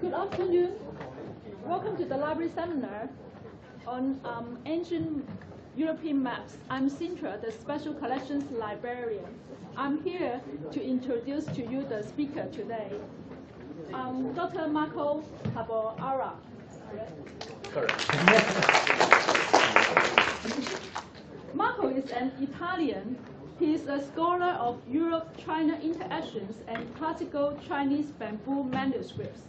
Good afternoon. Welcome to the library seminar on ancient European maps. I'm Sintra, the Special Collections Librarian. I'm here to introduce to you the speaker today, Dr. Marco Caboara. Correct. Marco is an Italian. He is a scholar of Europe-China interactions and classical Chinese bamboo manuscripts.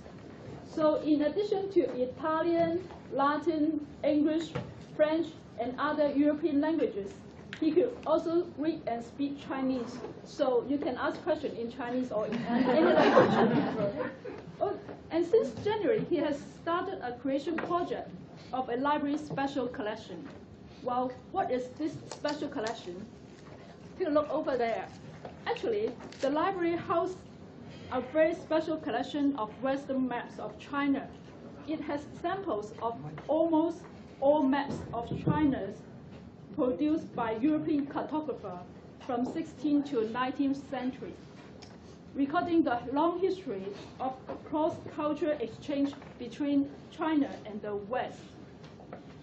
So in addition to Italian, Latin, English, French, and other European languages, he could also read and speak Chinese. So you can ask questions in Chinese or in any language. And since January, he has started a creation project of a library special collection. Well, what is this special collection? Take a look over there. Actually, the library houses a very special collection of Western maps of China. It has samples of almost all maps of China produced by European cartographers from 16th to 19th century, recording the long history of cross-cultural exchange between China and the West.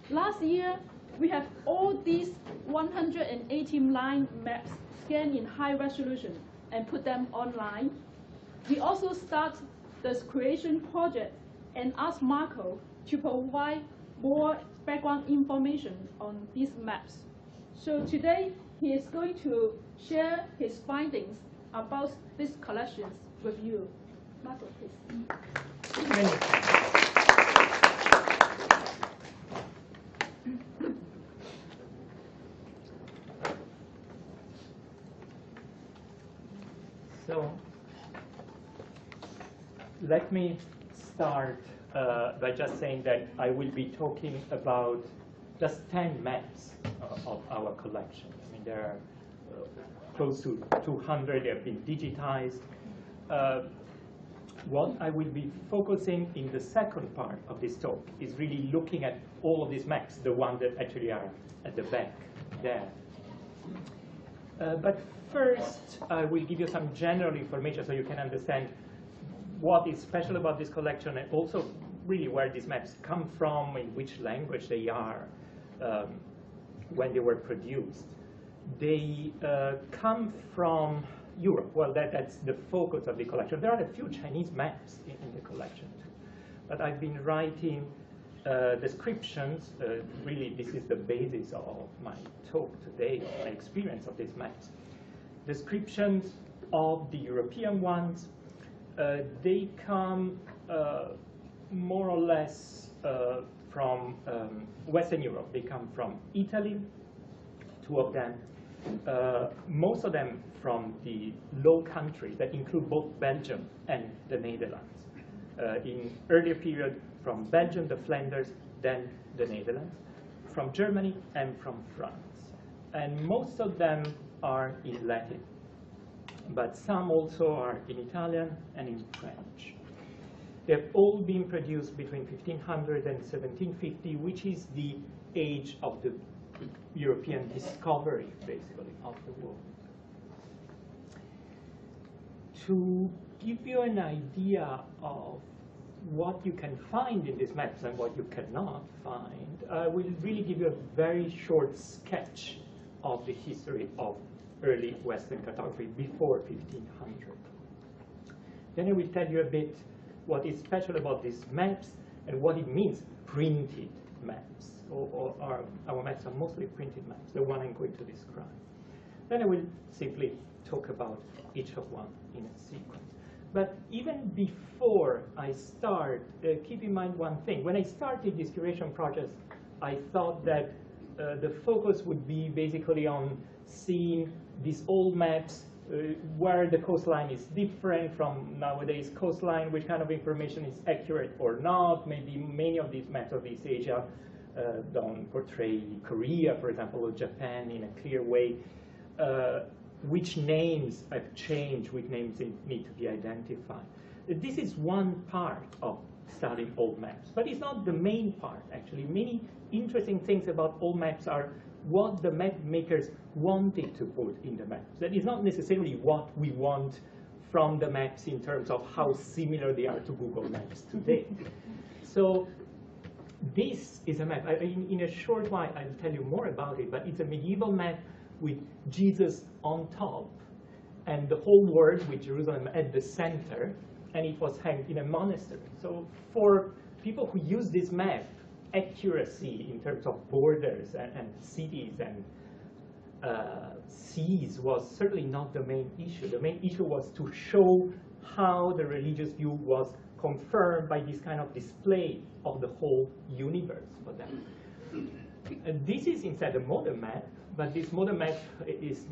Last year, we have all these 189 maps scanned in high resolution and put them online. We also start this creation project and ask Marco to provide more background information on these maps. So today, he is going to share his findings about these collections with you. Marco, please. Many thanks. So, let me start by just saying that I will be talking about just 10 maps of our collection. I mean, there are close to 200 that have been digitized. What I will be focusing in the second part of this talk is really looking at all of these maps, the ones that actually are at the back there. But first, I will give you some general information so you can understand what is special about this collection and also really where these maps come from, in which language they are, when they were produced. They come from Europe. Well, that's the focus of the collection. There are a few Chinese maps in the collection too. But I've been writing descriptions. Really, this is the basis of my talk today, my experience of these maps. Descriptions of the European ones. They come more or less from Western Europe. They come from Italy, 2 of them. Most of them from the Low Countries that include both Belgium and the Netherlands. In earlier period, from Belgium, the Flanders, then the Netherlands, from Germany and from France. And most of them are in Latin, but some also are in Italian and in French. They've all been produced between 1500 and 1750, which is the age of the European discovery, basically, of the world. To give you an idea of what you can find in these maps and what you cannot find, I will really give you a very short sketch of the history of early Western cartography before 1500. Then I will tell you a bit what is special about these maps and what it means, printed maps. Our maps are mostly printed maps, the one I'm going to describe. Then I will simply talk about each of one in a sequence. But even before I start, keep in mind one thing. When I started this curation project, I thought that the focus would be basically on seeing these old maps where the coastline is different from nowadays coastline, which kind of information is accurate or not. Maybe many of these maps of East Asia don't portray Korea, for example, or Japan in a clear way. Which names have changed, which names need to be identified. This is one part of studying old maps, but it's not the main part, actually. Many interesting things about old maps are what the map makers wanted to put in the maps. That is not necessarily what we want from the maps in terms of how similar they are to Google Maps today. So this is a map. In a short while, I'll tell you more about it, but it's a medieval map with Jesus on top and the whole world with Jerusalem at the center, and it was hanged in a monastery. So for people who use this map, accuracy in terms of borders and cities and seas was certainly not the main issue. The main issue was to show how the religious view was confirmed by this kind of display of the whole universe for them. This is instead a modern map, but this modern map is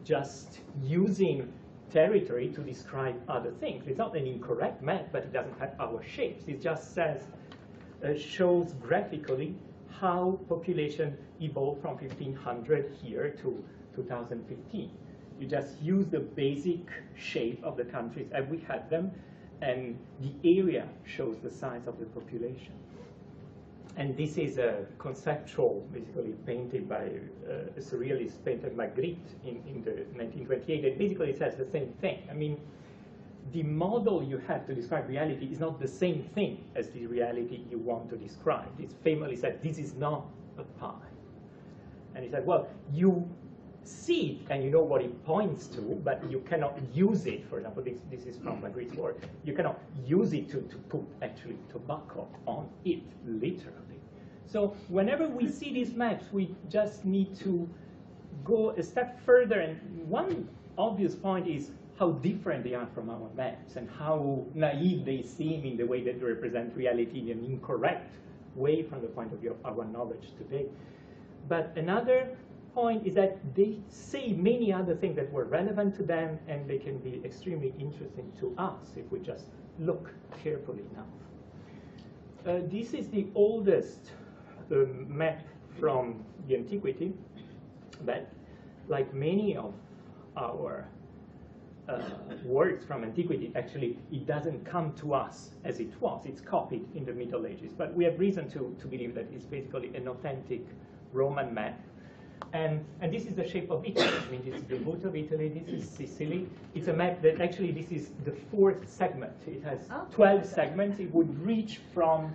just using territory to describe other things. It's not an incorrect map, but it doesn't have our shapes. It just says, shows graphically how population evolved from 1500 here to 2015. You just use the basic shape of the countries as we had them, and the area shows the size of the population. And this is a conceptual, basically painted by a surrealist painter, Magritte, in the 1928. It basically says the same thing. I mean, the model you have to describe reality is not the same thing as the reality you want to describe. It's famously said, this is not a pie. And he said, well, you see it and you know what it points to, but you cannot use it. For example, this is from Magritte's work. You cannot use it to put actually tobacco on it, literally. So whenever we see these maps, we just need to go a step further. And one obvious point is how different they are from our maps and how naive they seem in the way that they represent reality in an incorrect way from the point of view of our knowledge today. But another point is that they say many other things that were relevant to them, and they can be extremely interesting to us if we just look carefully enough. This is the oldest map from the antiquity, but like many of our works from antiquity, actually, it doesn't come to us as it was. It's copied in the Middle Ages, but we have reason to believe that it's basically an authentic Roman map. And this is the shape of Italy. I mean, this is the boot of Italy. This is Sicily. It's a map that actually, this is the 4th segment. It has 12 segments. It would reach from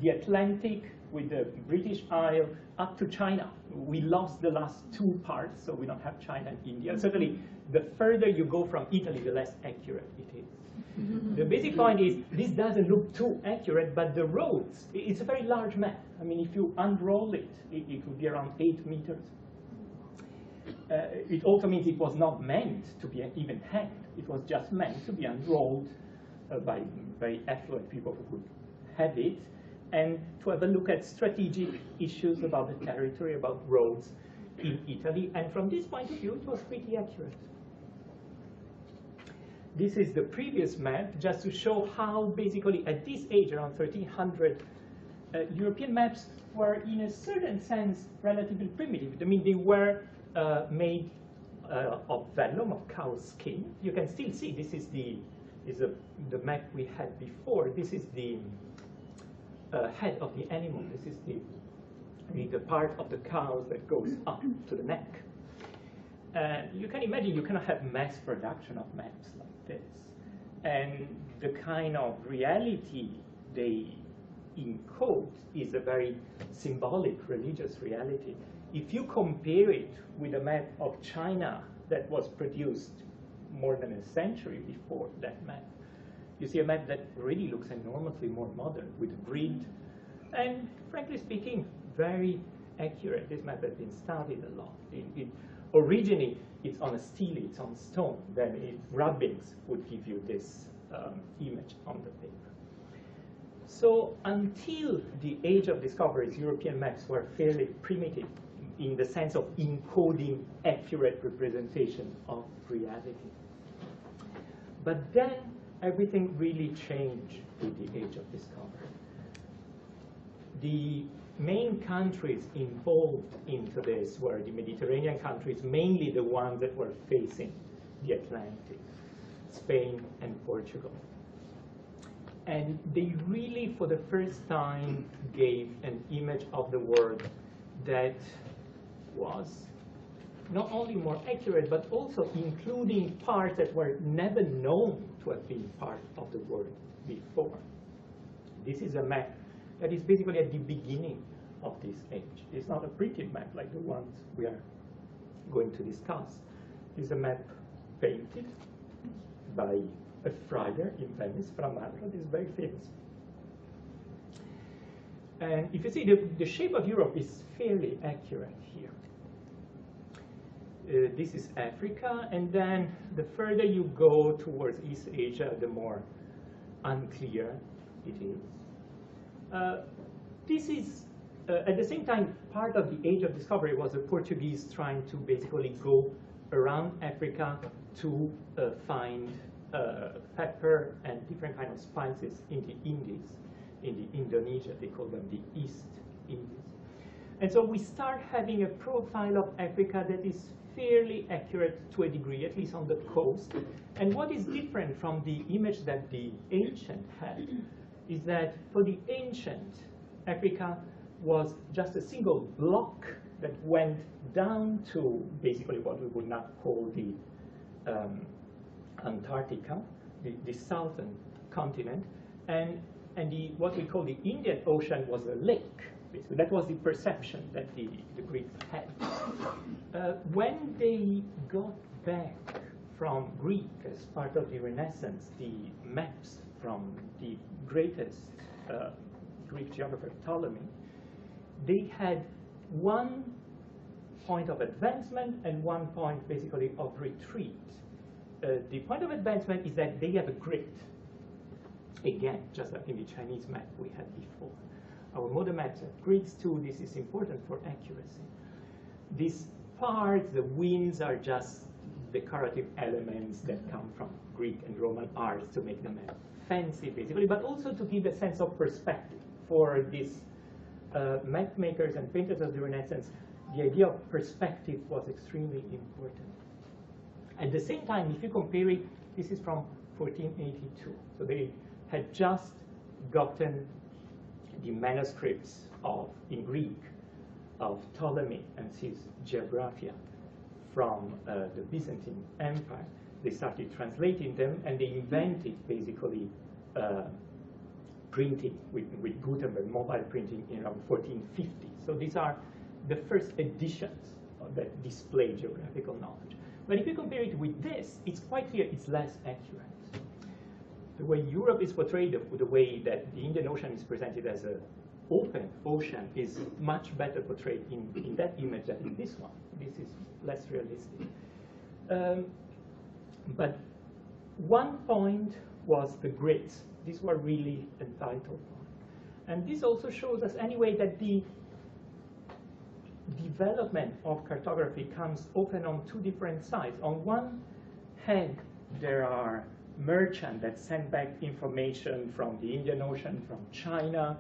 the Atlantic with the British Isle up to China. We lost the last 2 parts, so we don't have China and India. Certainly, the further you go from Italy, the less accurate it is. The basic point is, this doesn't look too accurate, but the roads, it's a very large map. I mean, if you unroll it, it would be around 8 meters. It also means it was not meant to be even hanged. It was just meant to be unrolled by very affluent people who could have it, and to have a look at strategic issues about the territory, about roads in Italy. And from this point of view, it was pretty accurate. This is the previous map, just to show how basically at this age, around 1300, European maps were in a certain sense relatively primitive. I mean, they were made of vellum, of cow skin. You can still see this is the map we had before. This is the head of the animal. This is the part of the cows that goes up to the neck. You can imagine you cannot have mass production of maps like this. And the kind of reality they encode is a very symbolic religious reality. If you compare it with a map of China that was produced more than a century before that map, you see a map that really looks enormously more modern, with grid, and frankly speaking, very accurate. This map has been studied a lot. Originally, it's on a stele, it's on stone. Then rubbings would give you this image on the paper. So until the age of discoveries, European maps were fairly primitive in the sense of encoding accurate representation of reality. But then everything really changed with the age of discovery. The main countries involved into this were the Mediterranean countries, mainly the ones that were facing the Atlantic, Spain and Portugal. And they really, for the first time, gave an image of the world that was not only more accurate, but also including parts that were never known to have been part of the world before. This is a map that is basically at the beginning of this age. It's not a printed map like the ones we are going to discuss. It's a map painted by a friar in Venice, Fra Marco. This is very famous. And if you see, the shape of Europe is fairly accurate here. This is Africa, and then the further you go towards East Asia, the more unclear it is. This is, at the same time, part of the age of discovery was the Portuguese trying to basically go around Africa to find pepper and different kinds of spices in the Indies. In the Indonesia, they call them the East Indies. And so we start having a profile of Africa that is fairly accurate to a degree, at least on the coast. And what is different from the image that the ancient had is that for the ancient, Africa was just a single block that went down to basically what we would now call the Antarctica, the southern continent, and what we call the Indian Ocean was a lake. Basically. That was the perception that the Greeks had. When they got back from Greek as part of the Renaissance, the maps from the greatest Greek geographer, Ptolemy, they had one point of advancement and one point basically of retreat. The point of advancement is that they have a grid. Again, just like in the Chinese map we had before. Our modern maps have grids too. This is important for accuracy. These parts, the winds, are just decorative elements that come from Greek and Roman arts to make the map fancy, basically, but also to give a sense of perspective. For these map makers and painters of the Renaissance, the idea of perspective was extremely important. At the same time, if you compare it, this is from 1482. So they had just gotten the manuscripts in Greek of Ptolemy and his Geographia from the Byzantine Empire. They started translating them, and they invented basically printing with Gutenberg, mobile printing in around 1450. So these are the first editions that display geographical knowledge. But if you compare it with this, it's quite clear it's less accurate. The way Europe is portrayed, the way that the Indian Ocean is presented as an open ocean, is much better portrayed in that image than in this one. This is less realistic. But one point was the grids. These were really entitled points. And this also shows us anyway that the development of cartography comes often on two different sides. On one hand, there are merchants that send back information from the Indian Ocean, from China,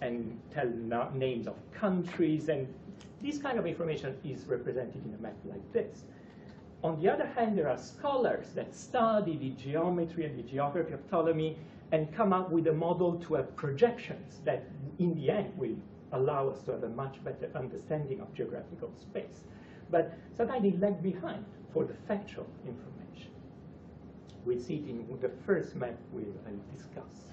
and tell names of countries, and this kind of information is represented in a map like this. On the other hand, there are scholars that study the geometry and the geography of Ptolemy and come up with a model to have projections that in the end will allow us to have a much better understanding of geographical space. But sometimes they lag behind for the factual information. We see it in the first map we will discuss.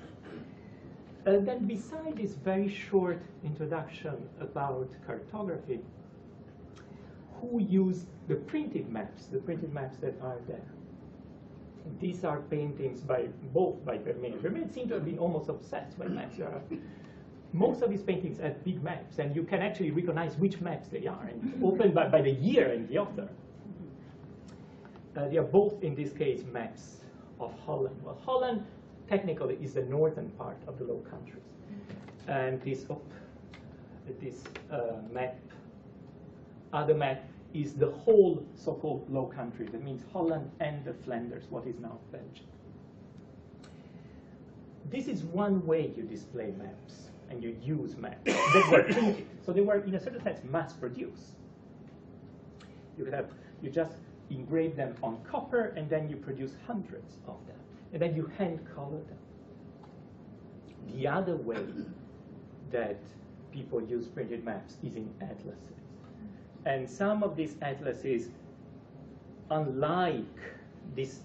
Then beside this very short introduction about cartography, who used the printed maps that are there? These are paintings both by Vermeer. Vermeer seemed to have been almost obsessed by maps. Most of his paintings have big maps, and you can actually recognize which maps they are, and opened by the year and the author. They are both, in this case, maps of Holland. Well, Holland technically is the northern part of the Low Countries. And this other map is the whole so-called Low Countries. That means Holland and the Flanders, what is now Belgium. This is one way you display maps, and you use maps that were printed. So they were, in a certain sense, mass-produced. You just engrave them on copper, and then you produce hundreds of them. And then you hand-color them. The other way that people use printed maps is in atlases. And some of these atlases, unlike these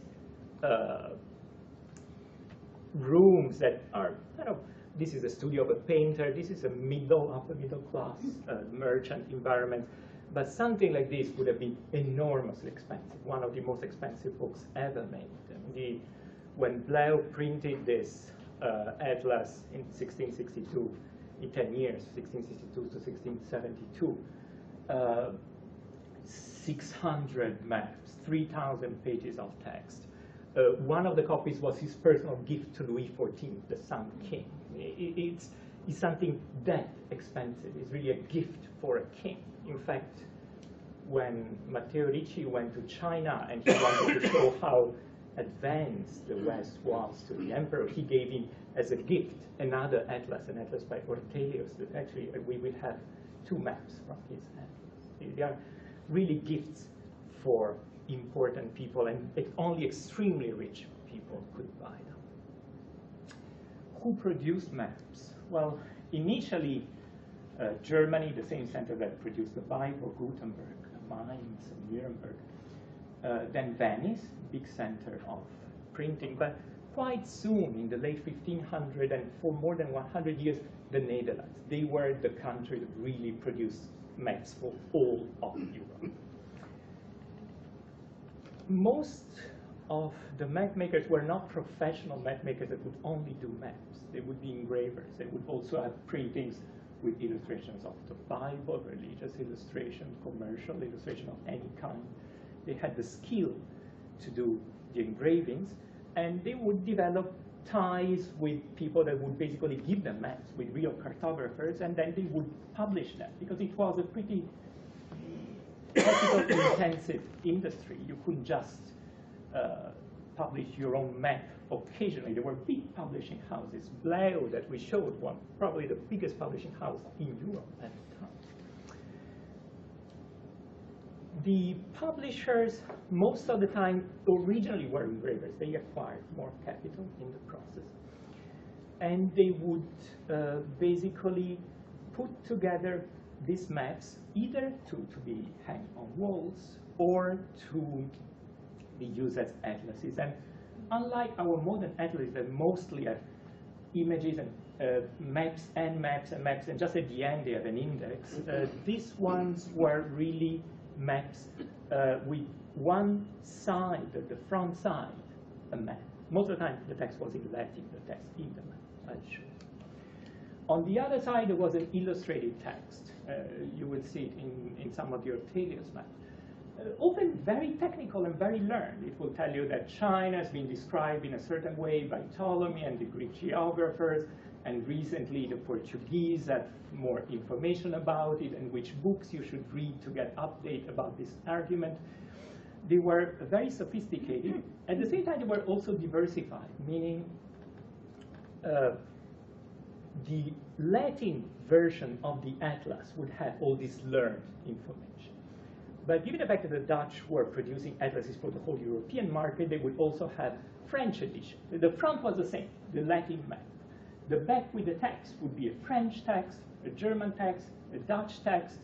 rooms that are, this is a studio of a painter, this is a upper middle class merchant environment, but something like this would have been enormously expensive, one of the most expensive books ever made. When Blaeu printed this atlas in 1662, in 10 years, 1662 to 1672, 600 maps, 3,000 pages of text. One of the copies was his personal gift to Louis XIV, the Sun King. It's something that expensive. It's really a gift for a king. In fact, when Matteo Ricci went to China and he wanted to show how advanced the West was to the emperor, he gave him as a gift another atlas, an atlas by Ortelius. That actually, we will have 2 maps from his atlas. They are really gifts for important people, and only extremely rich people could buy them. Who produced maps? Well, initially, Germany, the same center that produced the Bible, Gutenberg, Mainz, and Nuremberg. Then Venice, big center of printing, but quite soon, in the late 1500s, and for more than 100 years, the Netherlands. They were the country that really produced maps for all of Europe. Most of the map makers were not professional map makers that would only do maps. They would be engravers. They would also have printings with illustrations of the Bible, religious illustration, commercial illustration of any kind. They had the skill to do the engravings, and they would develop ties with people that would basically give them maps, with real cartographers, and then they would publish them, because it was a pretty capital-intensive industry. You couldn't just publish your own map occasionally. There were big publishing houses. Blaeu, that we showed, was probably the biggest publishing house in Europe at the time. The publishers, most of the time, originally were engravers. They acquired more capital in the process. And they would basically put together these maps, either to be hanged on walls or to be used as atlases. And unlike our modern atlases that mostly have images and maps and maps and maps, and just at the end they have an index, these ones were really maps with one side, the front side, a map. Most of the time the text was in Latin, the text in the map, I'll show. On the other side there was an illustrated text. You will see it in some of the Ortelius maps. Often very technical and very learned. It will tell you that China has been described in a certain way by Ptolemy and the Greek geographers, and recently the Portuguese had more information about it, and which books you should read to get update about this argument. They were very sophisticated. At the same time, they were also diversified, meaning the Latin version of the atlas would have all this learned information. But given the fact that the Dutch were producing atlases for the whole European market, they would also have French edition. The front was the same, the Latin map. The back with the text would be a French text, a German text, a Dutch text.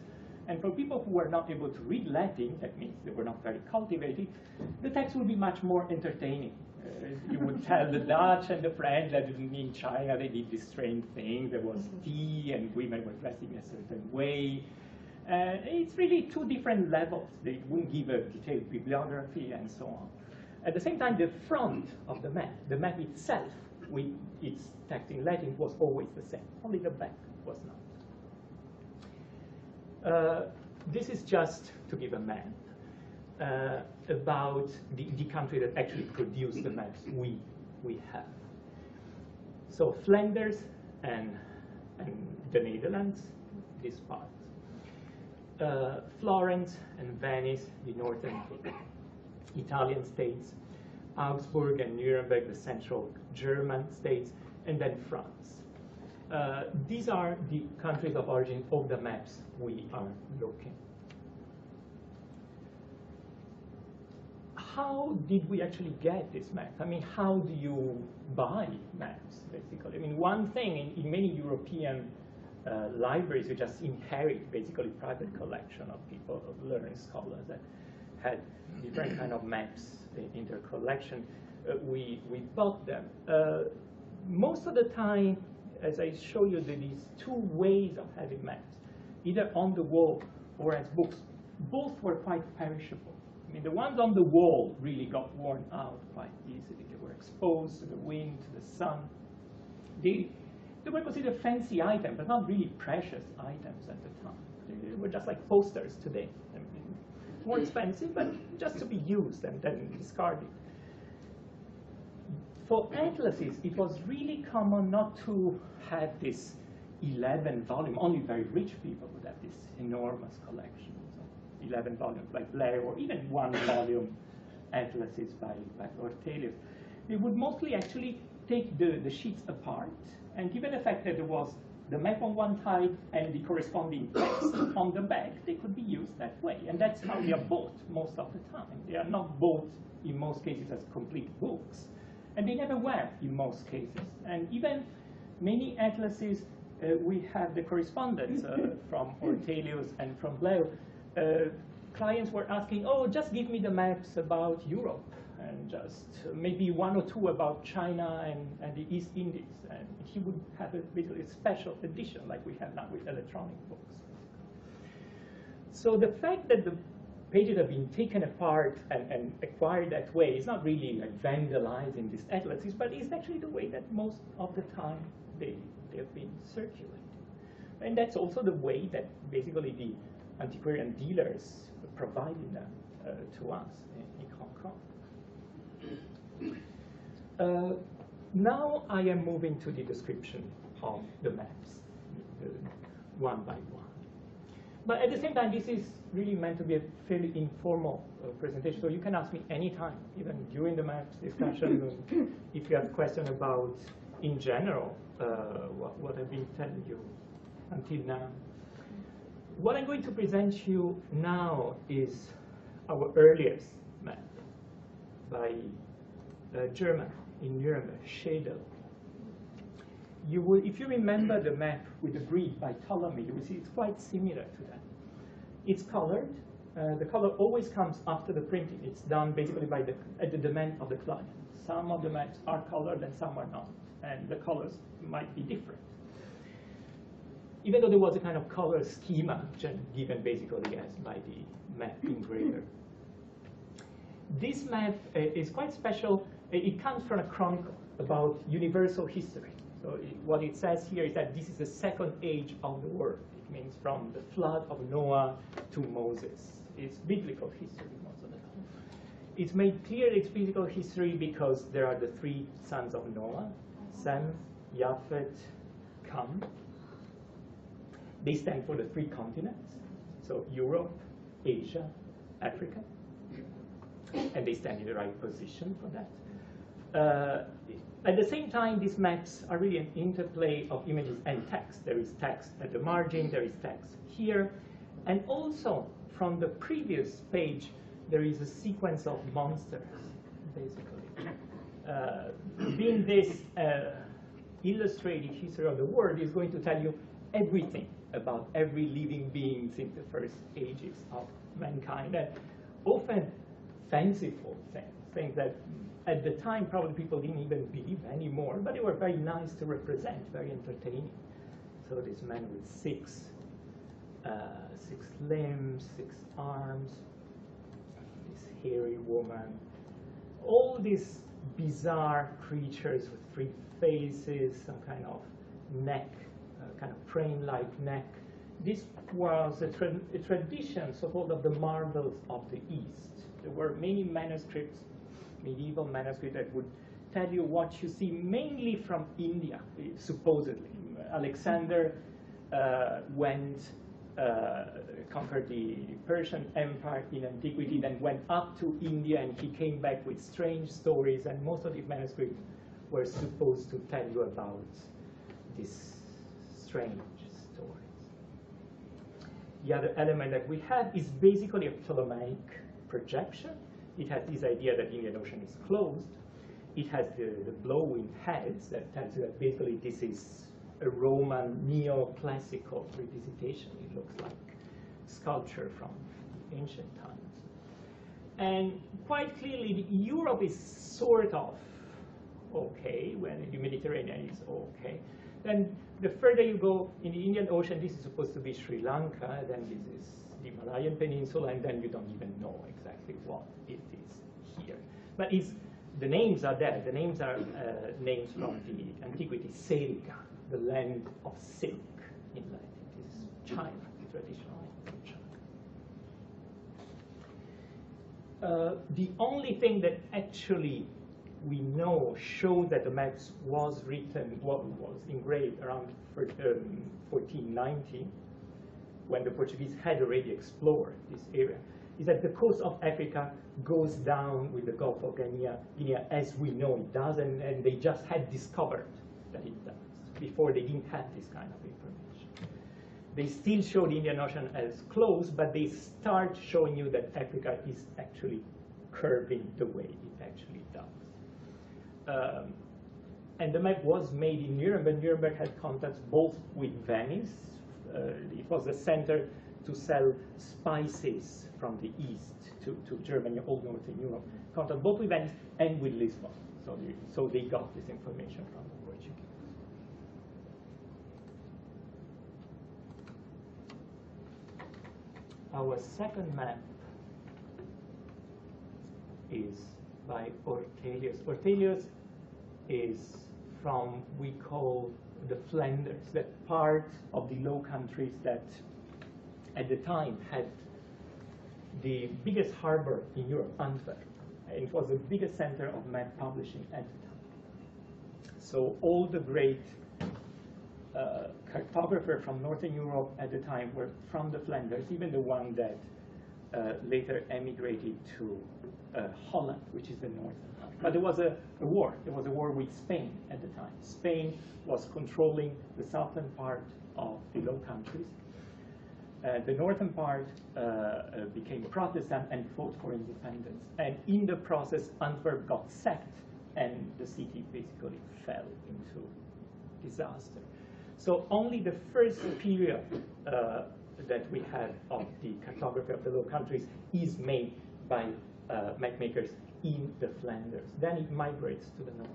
And for people who were not able to read Latin, that means they were not very cultivated, the text would be much more entertaining. You would tell the Dutch and the French that in China they did this strange thing. There was tea and women were dressed in a certain way. It's really 2 different levels. They wouldn't give a detailed bibliography and so on. At the same time, the front of the map itself, with its text in Latin, was always the same. Only the back was not. This is just to give a map about the country that actually produced the maps we have. So Flanders and the Netherlands, this part. Florence and Venice, the northern Italian states. Augsburg and Nuremberg, the central German states, and then France. These are the countries of origin of the maps we are looking. How did we actually get this map? I mean, how do you buy maps, basically? I mean, one thing in many European libraries, you just inherit basically private collection of people, of learned scholars that had different kind of maps in their collection. We bought them. Most of the time, as I show you, these two ways of having maps, either on the wall or as books, both were quite perishable. I mean, the ones on the wall really got worn out quite easily. They were exposed to the wind, to the sun. They were considered fancy items, but not really precious items at the time. They were just like posters today. I mean, more expensive, but just to be used and then discarded. For atlases, it was really common not to have this 11 volume. Only very rich people would have this enormous collection. So 11 volumes like Blair, or even 1 volume atlases by Ortelius. They would mostly actually take the sheets apart, and given the fact that there was the map on one side and the corresponding text on the back, they could be used that way. And that's how they are bought most of the time. They are not bought in most cases as complete books. And they never were in most cases. And even many atlases, we have the correspondence from Ortelius and from Blair. Clients were asking, oh, just give me the maps about Europe, and just maybe 1 or 2 about China and the East Indies. And he would have basically a special edition like we have now with electronic books. So the fact that the pages have been taken apart and acquired that way is not really like vandalizing these atlases, but it's actually the way that most of the time they have been circulated. And that's also the way that basically the antiquarian dealers provided them to us in Hong Kong. Now I am moving to the description of the maps, one by one. But at the same time, this is really meant to be a fairly informal presentation, so you can ask me anytime, even during the maps discussion, if you have a question about, in general, what I've been telling you until now. What I'm going to present you now is our earliest map by a German in Nuremberg, Schedel. You will, if you remember the map with the grid by Ptolemy, you will see it's quite similar to that. It's colored. The color always comes after the printing. It's done basically by at the demand of the client. Some of the maps are colored and some are not, and the colors might be different. Even though there was a kind of color schema given basically as by the map engraver. This map is quite special. It comes from a chronicle about universal history. So what it says here is that this is the second age of the world. It means from the flood of Noah to Moses. It's biblical history most of the time. It's made clear it's biblical history because there are the 3 sons of Noah, Sem, Japheth, Ham. They stand for the 3 continents, so Europe, Asia, Africa. And they stand in the right position for that. At the same time, these maps are really an interplay of images and text. There is text at the margin, there is text here. And also, from the previous page, there is a sequence of monsters, basically. Being this illustrated history of the world is going to tell you everything about every living being since the first ages of mankind. And often fanciful things that at the time probably people didn't even believe anymore, but they were very nice to represent, very entertaining. So this man with 6 limbs, 6 arms, this hairy woman, all these bizarre creatures with 3 faces, some kind of neck, kind of crane-like neck. This was a tradition, so-called, of the marvels of the East. There were many manuscripts, medieval manuscripts, that would tell you what you see mainly from India, supposedly. Alexander conquered the Persian Empire in antiquity, then went up to India, and he came back with strange stories, and most of these manuscripts were supposed to tell you about these strange stories. The other element that we have is basically a Ptolemaic projection. It has this idea that the Indian Ocean is closed. It has the blowing heads that tells you that basically this is a Roman neoclassical revisitation. It looks like sculpture from ancient times. And quite clearly, Europe is sort of okay, when the Mediterranean is okay. Then the further you go in the Indian Ocean, this is supposed to be Sri Lanka, then this is the Malayan Peninsula, and then you don't even know exactly what it is here. But the names are there. The names are names from the antiquity. Serica, the land of silk in Latin. This is China, the traditional land of China. The only thing that actually we know shows that the maps was written, was engraved around 1490, when the Portuguese had already explored this area, is that the coast of Africa goes down with the Gulf of Guinea as we know it does, and they just had discovered that it does. Before, they didn't have this kind of information. They still show the Indian Ocean as closed, but they start showing you that Africa is actually curving the way it actually does. And the map was made in Nuremberg. Nuremberg had contacts both with Venice. It was a center to sell spices from the east to Germany, all Northern Europe. Contact both with Venice and with Lisbon. So they got this information from the Portuguese. Our second map is by Ortelius. Ortelius is from, we call the Flanders, that part of the Low Countries that at the time had the biggest harbor in Europe, Antwerp. It was the biggest center of map publishing at the time. So all the great cartographers from Northern Europe at the time were from the Flanders, even the one that later emigrated to Holland, which is the northern part. But there was a war. There was a war with Spain at the time. Spain was controlling the southern part of the Low Countries. The northern part became Protestant and fought for independence. And in the process, Antwerp got sacked, and the city basically fell into disaster. So only the first period that we have of the cartography of the Low Countries is made by mapmakers in the Flanders. Then it migrates to the north.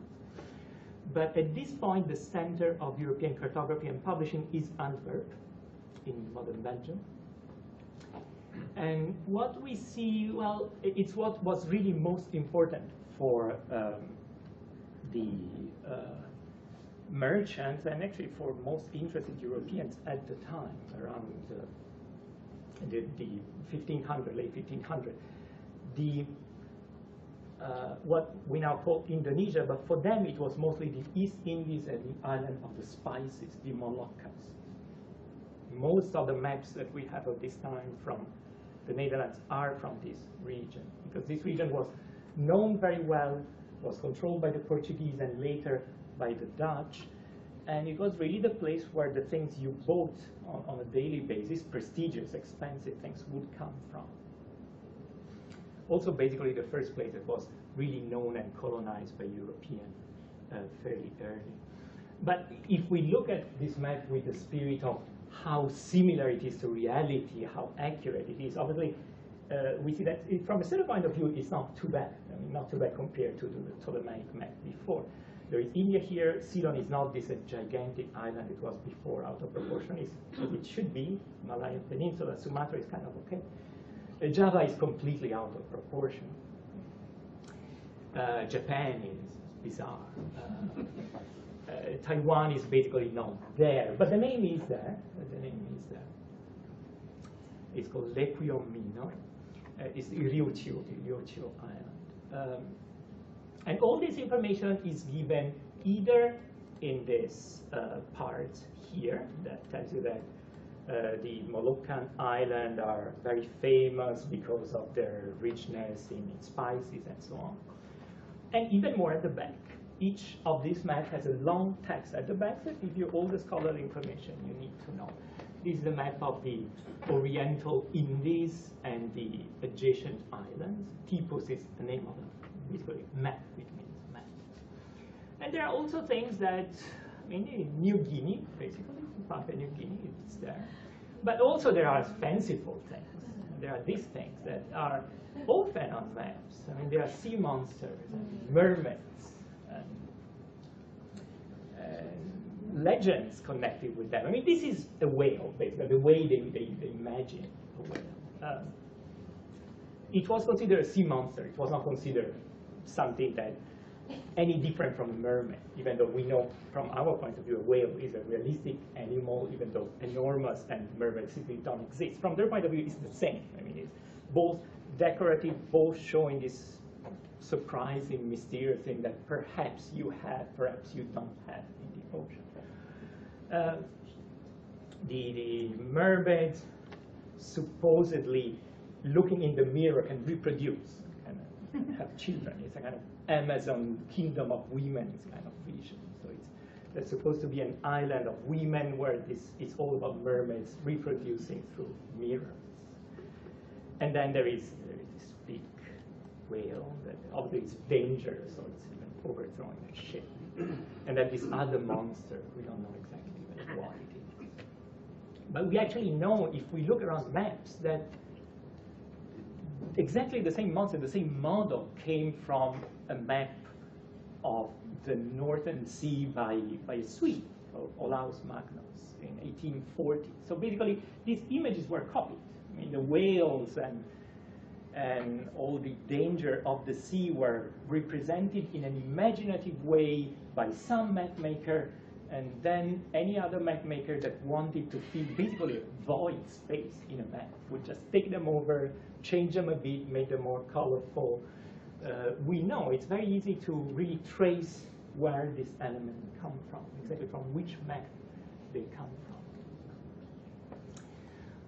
But at this point, the center of European cartography and publishing is Antwerp, in modern Belgium. And what we see, well, it's what was really most important for the merchants, and actually for most interested Europeans at the time, around the 1500, late 1500. What we now call Indonesia, but for them it was mostly the East Indies and the island of the spices, the Moluccas. Most of the maps that we have of this time from the Netherlands are from this region, because this region was known very well, was controlled by the Portuguese and later by the Dutch, and it was really the place where the things you bought on a daily basis, prestigious, expensive things, would come from. Also, basically, the first place that was really known and colonized by Europeans fairly early. But if we look at this map with the spirit of how similar it is to reality, how accurate it is, obviously, we see that from a certain point of view, it's not too bad. I mean, not too bad compared to the Ptolemaic map before. There is India here. Ceylon is not this gigantic island it was before, out of proportion. It should be. Malayan Peninsula, Sumatra is kind of okay. Java is completely out of proportion. Japan is bizarre. Taiwan is basically not there, but the name is there. It's called Lequio Minor. It's Ryukyū Island. And all this information is given either in this part here that tells you that the Moluccan Islands are very famous because of their richness in spices and so on. And even more at the back. Each of these maps has a long text at the back that gives you all the scholarly information you need to know. This is the map of the Oriental Indies and the adjacent islands. Tipus is the name of the basically map, which means map. And there are also things that I mean, in New Guinea, basically, Papua New Guinea, it's there. But also there are fanciful things. There are these things that are often on maps. I mean, there are sea monsters and mermaids and legends connected with them. I mean, this is a whale, basically, the way they imagine a whale. It was considered a sea monster. It was not considered something that any different from a mermaid, even though we know from our point of view a whale is a realistic animal, even though enormous and mermaids simply don't exist. From their point of view, it's the same. I mean, it's both decorative, both showing this surprising, mysterious thing that perhaps you have, perhaps you don't have in the ocean. The mermaids supposedly looking in the mirror can reproduce, and have children. It's a kind of Amazon kingdom of women, it's kind of vision. So there's supposed to be an island of women where it's all about mermaids reproducing through mirrors. And then there is this big whale that obviously is dangerous, so it's even overthrowing a ship. And then this other monster, we don't know exactly what it is. But we actually know, if we look around maps, that exactly the same monster, the same model came from a map of the Northern Sea by a Swede, Olaus Magnus, in 1840. So basically, these images were copied. I mean, the whales and all the danger of the sea were represented in an imaginative way by some map maker, and then any other map maker that wanted to fill basically a void space in a map would just take them over, change them a bit, make them more colorful. We know it's very easy to really trace where this element come from, exactly from which map they come from.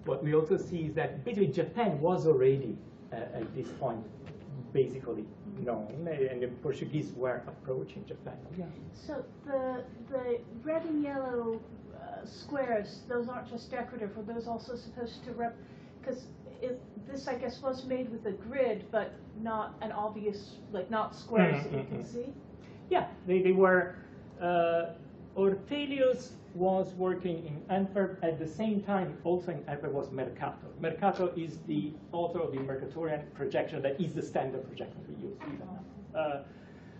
What we also see is that basically Japan was already at this point basically known, and the Portuguese were approaching Japan. Yeah. So the red and yellow squares, those aren't just decorative, were those also supposed to because this, I guess, was made with a grid, but not an obvious, like not squares that you can see? Yeah, they were, Ortelius was working in Antwerp. At the same time, also in Antwerp was Mercator. Mercator is the author of the Mercatorian projection that is the standard projection we use even now.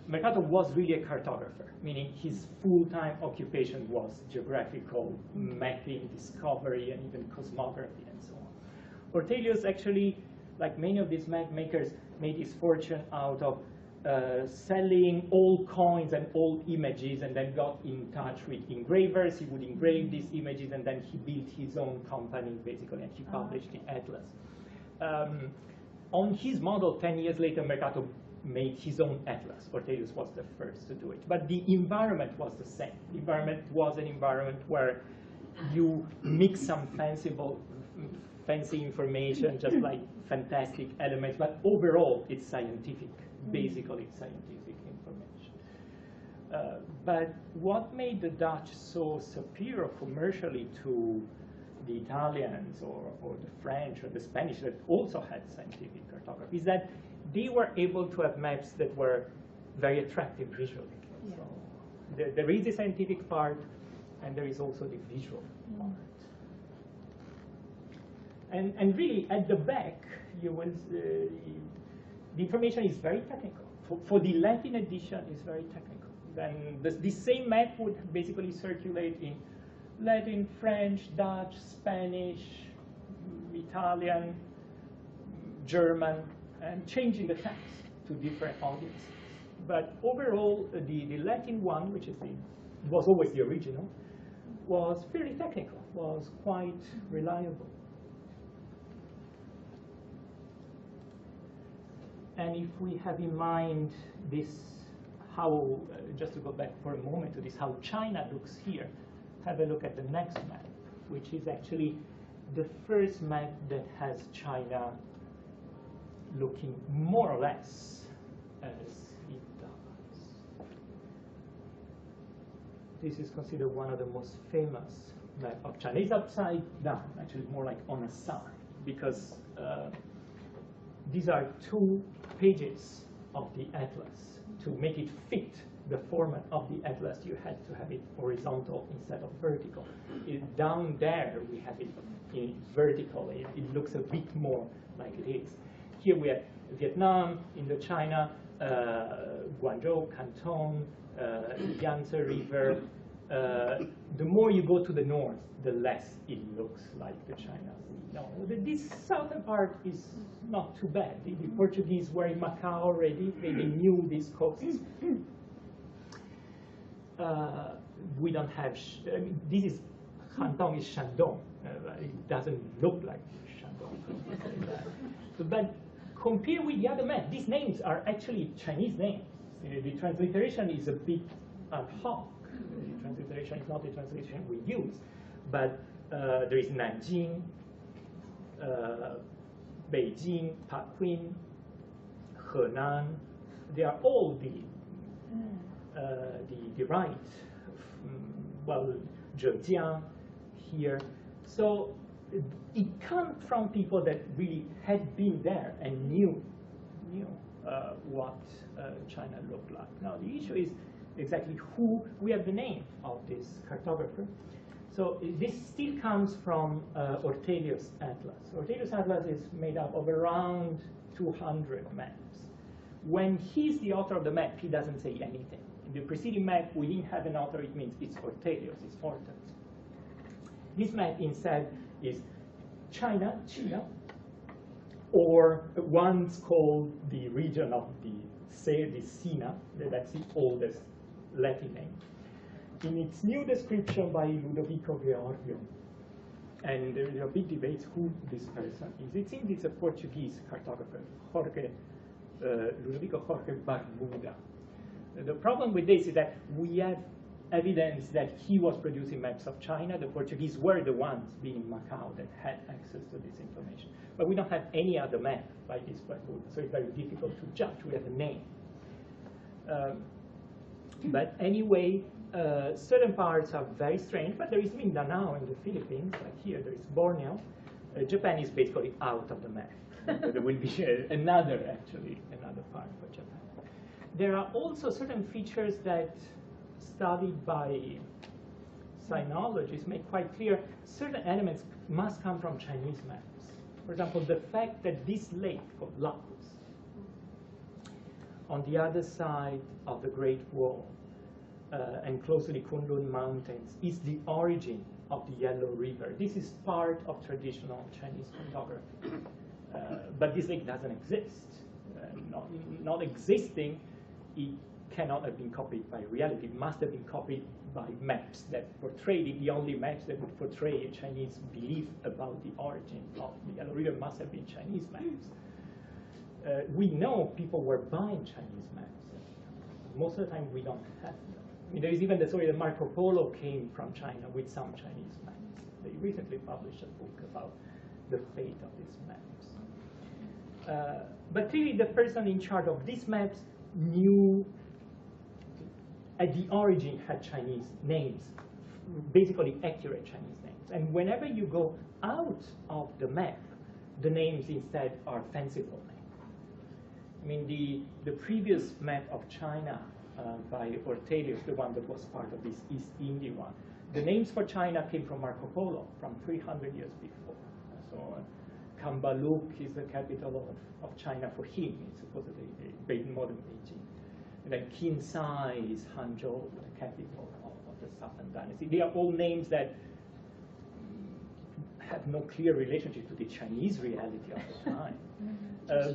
Mercator was really a cartographer, meaning his full-time occupation was geographical mapping, discovery, and even cosmography and so on. Ortelius actually, like many of these map makers, made his fortune out of selling old coins and old images, and then got in touch with engravers. He would engrave these images, and then he built his own company, basically, and he published the atlas. On his model, 10 years later, Mercator made his own atlas. Ortelius was the first to do it. But the environment was the same. The environment was an environment where you mix some fancy information, just like fantastic elements, but overall it's scientific, basically scientific information. But what made the Dutch so superior commercially to the Italians or the French or the Spanish that also had scientific cartography is that they were able to have maps that were very attractive visually. Yeah. So there is the scientific part, and there is also the visual part. And really, at the back, you will the information is very technical. For the Latin edition, it's very technical. Then this same map would basically circulate in Latin, French, Dutch, Spanish, Italian, German, and changing the text to different audiences. But overall, the Latin one, which was always the original, was fairly technical, was quite reliable. And if we have in mind this, how, just to go back for a moment to this, how China looks here, have a look at the next map, which is actually the first map that has China looking more or less as it does. This is considered one of the most famous maps of China. It's upside down, actually more like on a side, because these are two pages of the atlas. To make it fit the format of the atlas, you had to have it horizontal instead of vertical. Down there, we have it in vertical. It looks a bit more like it is. Here we have Vietnam, Indochina, Guangzhou, Canton, Yangtze River. The more you go to the north, the less it looks like the China Sea. No, this southern part is not too bad. The Portuguese were in Macau already. They knew these coasts. We don't have, I mean, this is, Canton is Shandong. It doesn't look like Shandong. But compare with the other map, these names are actually Chinese names. The transliteration is a bit ad hoc. The transliteration is not the translation we use. But there is Nanjing, Beijing, Paquin, Henan. They are all the right, well, Zhejiang here. So it comes from people that really had been there and knew what China looked like. Now the issue is exactly who. We have the name of this cartographer. So this still comes from Ortelius' atlas. Ortelius' atlas is made up of around 200 maps. When he's the author of the map, he doesn't say anything. In the preceding map, we didn't have an author. It means it's Ortelius, it's Ortelius. This map instead is China, or once called the region of the Sina, that's the oldest Latin name. In its new description by Ludovico Georgio, and there are big debates who this person is. It seems it's a Portuguese cartographer, Ludovico Jorge Barbuda. The problem with this is that we have evidence that he was producing maps of China. The Portuguese were the ones being in Macau that had access to this information. But we don't have any other map by this Barbuda, so it's very difficult to judge. We have a name. But anyway, certain parts are very strange, but there is Mindanao in the Philippines, like here, there is Borneo. Japan is basically out of the map. There will be another part for Japan. There are also certain features that studied by sinologists make quite clear certain elements must come from Chinese maps. For example, the fact that this lake called Lacus, on the other side of the Great Wall, and close to the Kunlun Mountains, is the origin of the Yellow River. This is part of traditional Chinese cartography. But this lake doesn't exist. Not existing, it cannot have been copied by reality. It must have been copied by maps that portrayed it. The only maps that would portray a Chinese belief about the origin of the Yellow River must have been Chinese maps. We know people were buying Chinese maps. Most of the time, we don't have them. I mean, there is even the story that Marco Polo came from China with some Chinese maps. They recently published a book about the fate of these maps. But clearly, the person in charge of these maps knew at the origin had Chinese names, basically accurate Chinese names. And whenever you go out of the map, the names instead are fanciful names. I mean, the previous map of China by Ortelius, the one that was part of this East India one, the names for China came from Marco Polo from 300 years before. So Kambaluk is the capital of China for him. It's supposedly a modern Beijing. And then Kinsai is Hangzhou, the capital of the Southern Dynasty. They are all names that have no clear relationship to the Chinese reality of the time.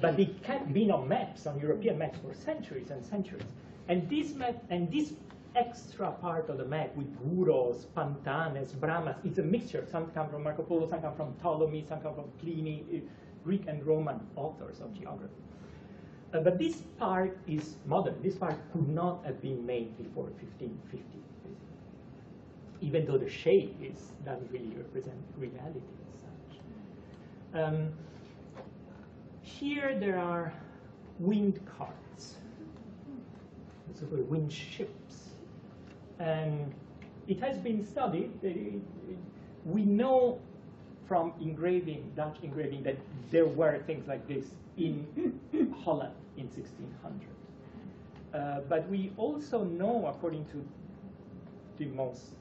But they kept being on maps, on European maps for centuries and centuries. And this map, and this extra part of the map with Guros, Pantanes, Brahmas, it's a mixture. Some come from Marco Polo, some come from Ptolemy, some come from Pliny, Greek and Roman authors of geography. But this part is modern. This part could not have been made before 1550, even though the shape doesn't really represent reality as such. Here there are wind carts, so wind ships. And it has been studied. We know from engraving, Dutch engraving, that there were things like this in Holland. in 1600. But we also know, according to the most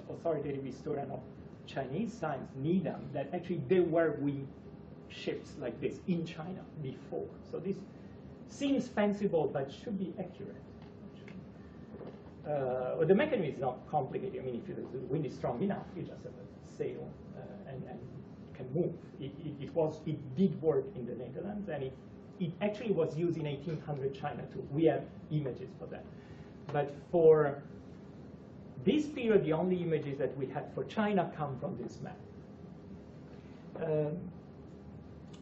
authoritative historian of Chinese science, Needham, that actually there were winged ships like this in China before. So this seems fanciful, but should be accurate. Well, the mechanism is not complicated. I mean, if the wind is strong enough, you just have a sail and can move. It did work in the Netherlands, and it actually was used in 1800 China too. We have images for that. But for this period, the only images that we had for China come from this map.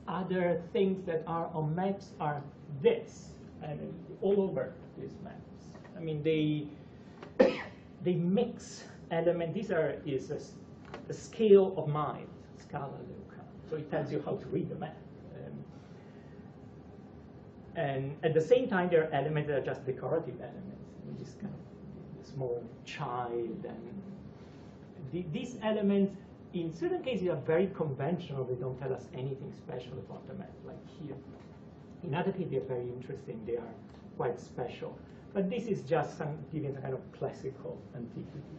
Other things that are on maps are this, and all over these maps. I mean, they mix elements. These is a scale of mind, Scala Leuca. So it tells you how to read the map. And at the same time, there are elements that are just decorative elements. I mean, this kind of small child, and these elements, in certain cases, are very conventional. They don't tell us anything special about the map, like here. In other cases, they're very interesting. They are quite special. But this is just giving a kind of classical antiquity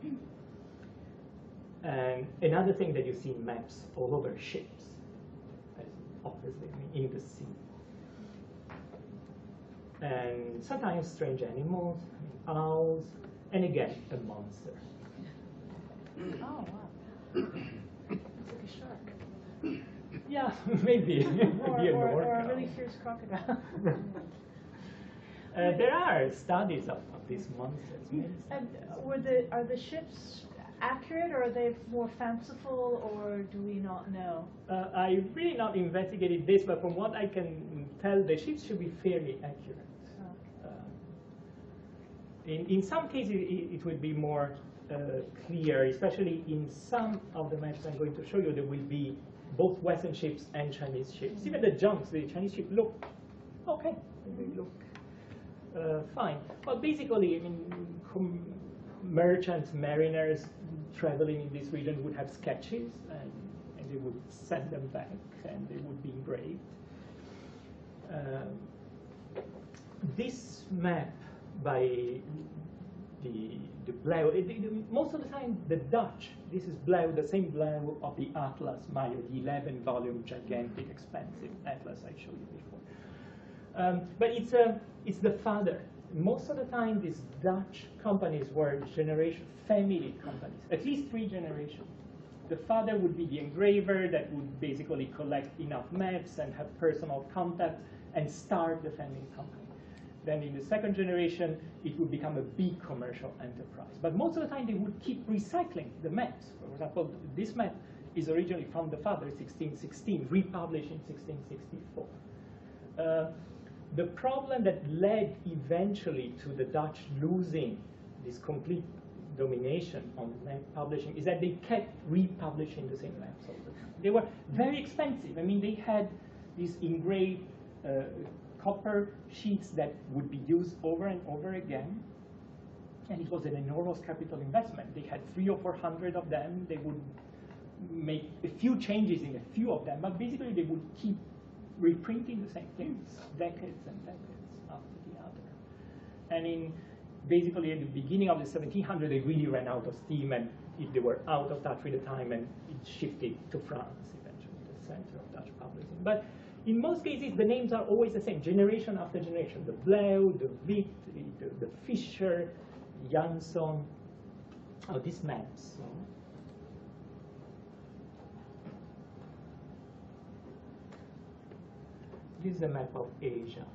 feel. And another thing that you see in maps all over ships, obviously, I mean, in the sea. And sometimes strange animals, I mean, owls, and again, a monster. Oh, wow. It's like a shark. Yeah, maybe. or a really fierce crocodile. There are studies of these monsters. And are the ships accurate, or are they more fanciful, or do we not know? I really not investigated this, but from what I can tell, the ships should be fairly accurate. In some cases, it would be more clear, especially in some of the maps I'm going to show you, there will be both Western ships and Chinese ships. Even the junks, the Chinese ships look okay. They look fine. But basically, I mean, merchants, mariners traveling in this region would have sketches, and they would send them back, and they would be engraved. This map by the Blauw, most of the time the Dutch, this is Blauw, the same Blauw of the Atlas Maya, the 11-volume gigantic expensive atlas I showed you before. But it's the father. Most of the time these Dutch companies were family companies, at least 3 generations. The father would be the engraver that would basically collect enough maps and have personal contact and start the family company. Then in the second generation, it would become a big commercial enterprise. But most of the time, they would keep recycling the maps. For example, this map is originally from the father, 1616, republished in 1664. The problem that led eventually to the Dutch losing this complete domination on map publishing is that they kept republishing the same maps all the time. They were very expensive. I mean, they had these engraved copper sheets that would be used over and over again, and it was an enormous capital investment. They had 300 or 400 of them. They would make a few changes in a few of them, but basically they would keep reprinting the same things decades and decades after the other. And basically at the beginning of the 1700s, they really ran out of steam, and they were out of touch with the time, and it shifted to France eventually, the center of Dutch publishing. But in most cases, the names are always the same, generation after generation. The Blauw, the Witt, the Fischer, Jansson, these maps. This is a map of Asia.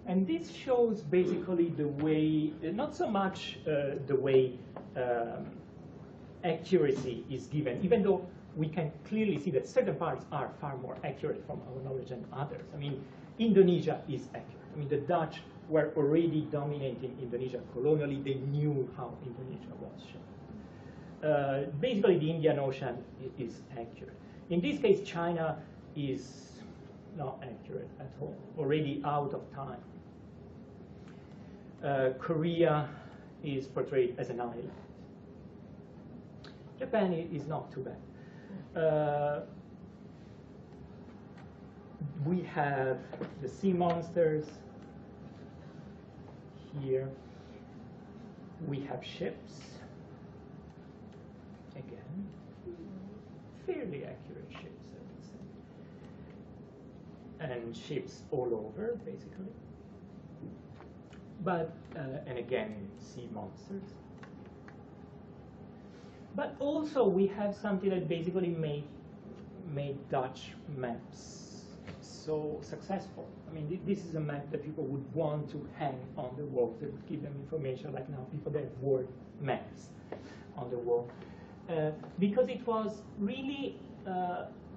And this shows basically the way, not so much the way accuracy is given, even though we can clearly see that certain parts are far more accurate from our knowledge than others. I mean, Indonesia is accurate. I mean, the Dutch were already dominating Indonesia colonially. They knew how Indonesia was shown. Basically, the Indian Ocean is accurate. In this case, China is not accurate at all, already out of time. Korea is portrayed as an island. Japan is not too bad. we have the sea monsters here. We have ships. Again, fairly accurate ships, I would say. And ships all over, basically. But, and again, sea monsters. But also we have something that basically made Dutch maps so successful. I mean, this is a map that people would want to hang on the wall. That would give them information, like now people that have word maps on the wall. Because it was really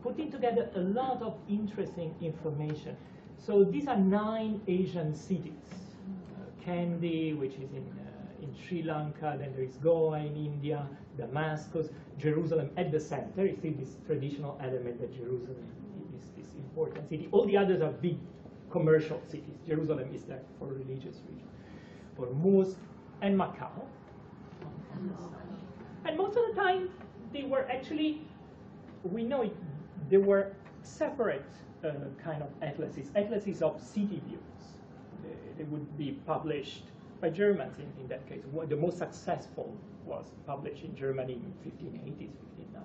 putting together a lot of interesting information. So these are 9 Asian cities. Kandy, which is in Sri Lanka, then there is Goa in India, Damascus, Jerusalem at the center. You see this traditional element that Jerusalem is this important city. All the others are big commercial cities. Jerusalem is there for religious reasons. Hormuz and Macau. And most of the time, they were actually, we know it, they were separate kind of atlases of city views. They would be published by Germans in that case. The most successful was published in Germany in 1580s, 1590s.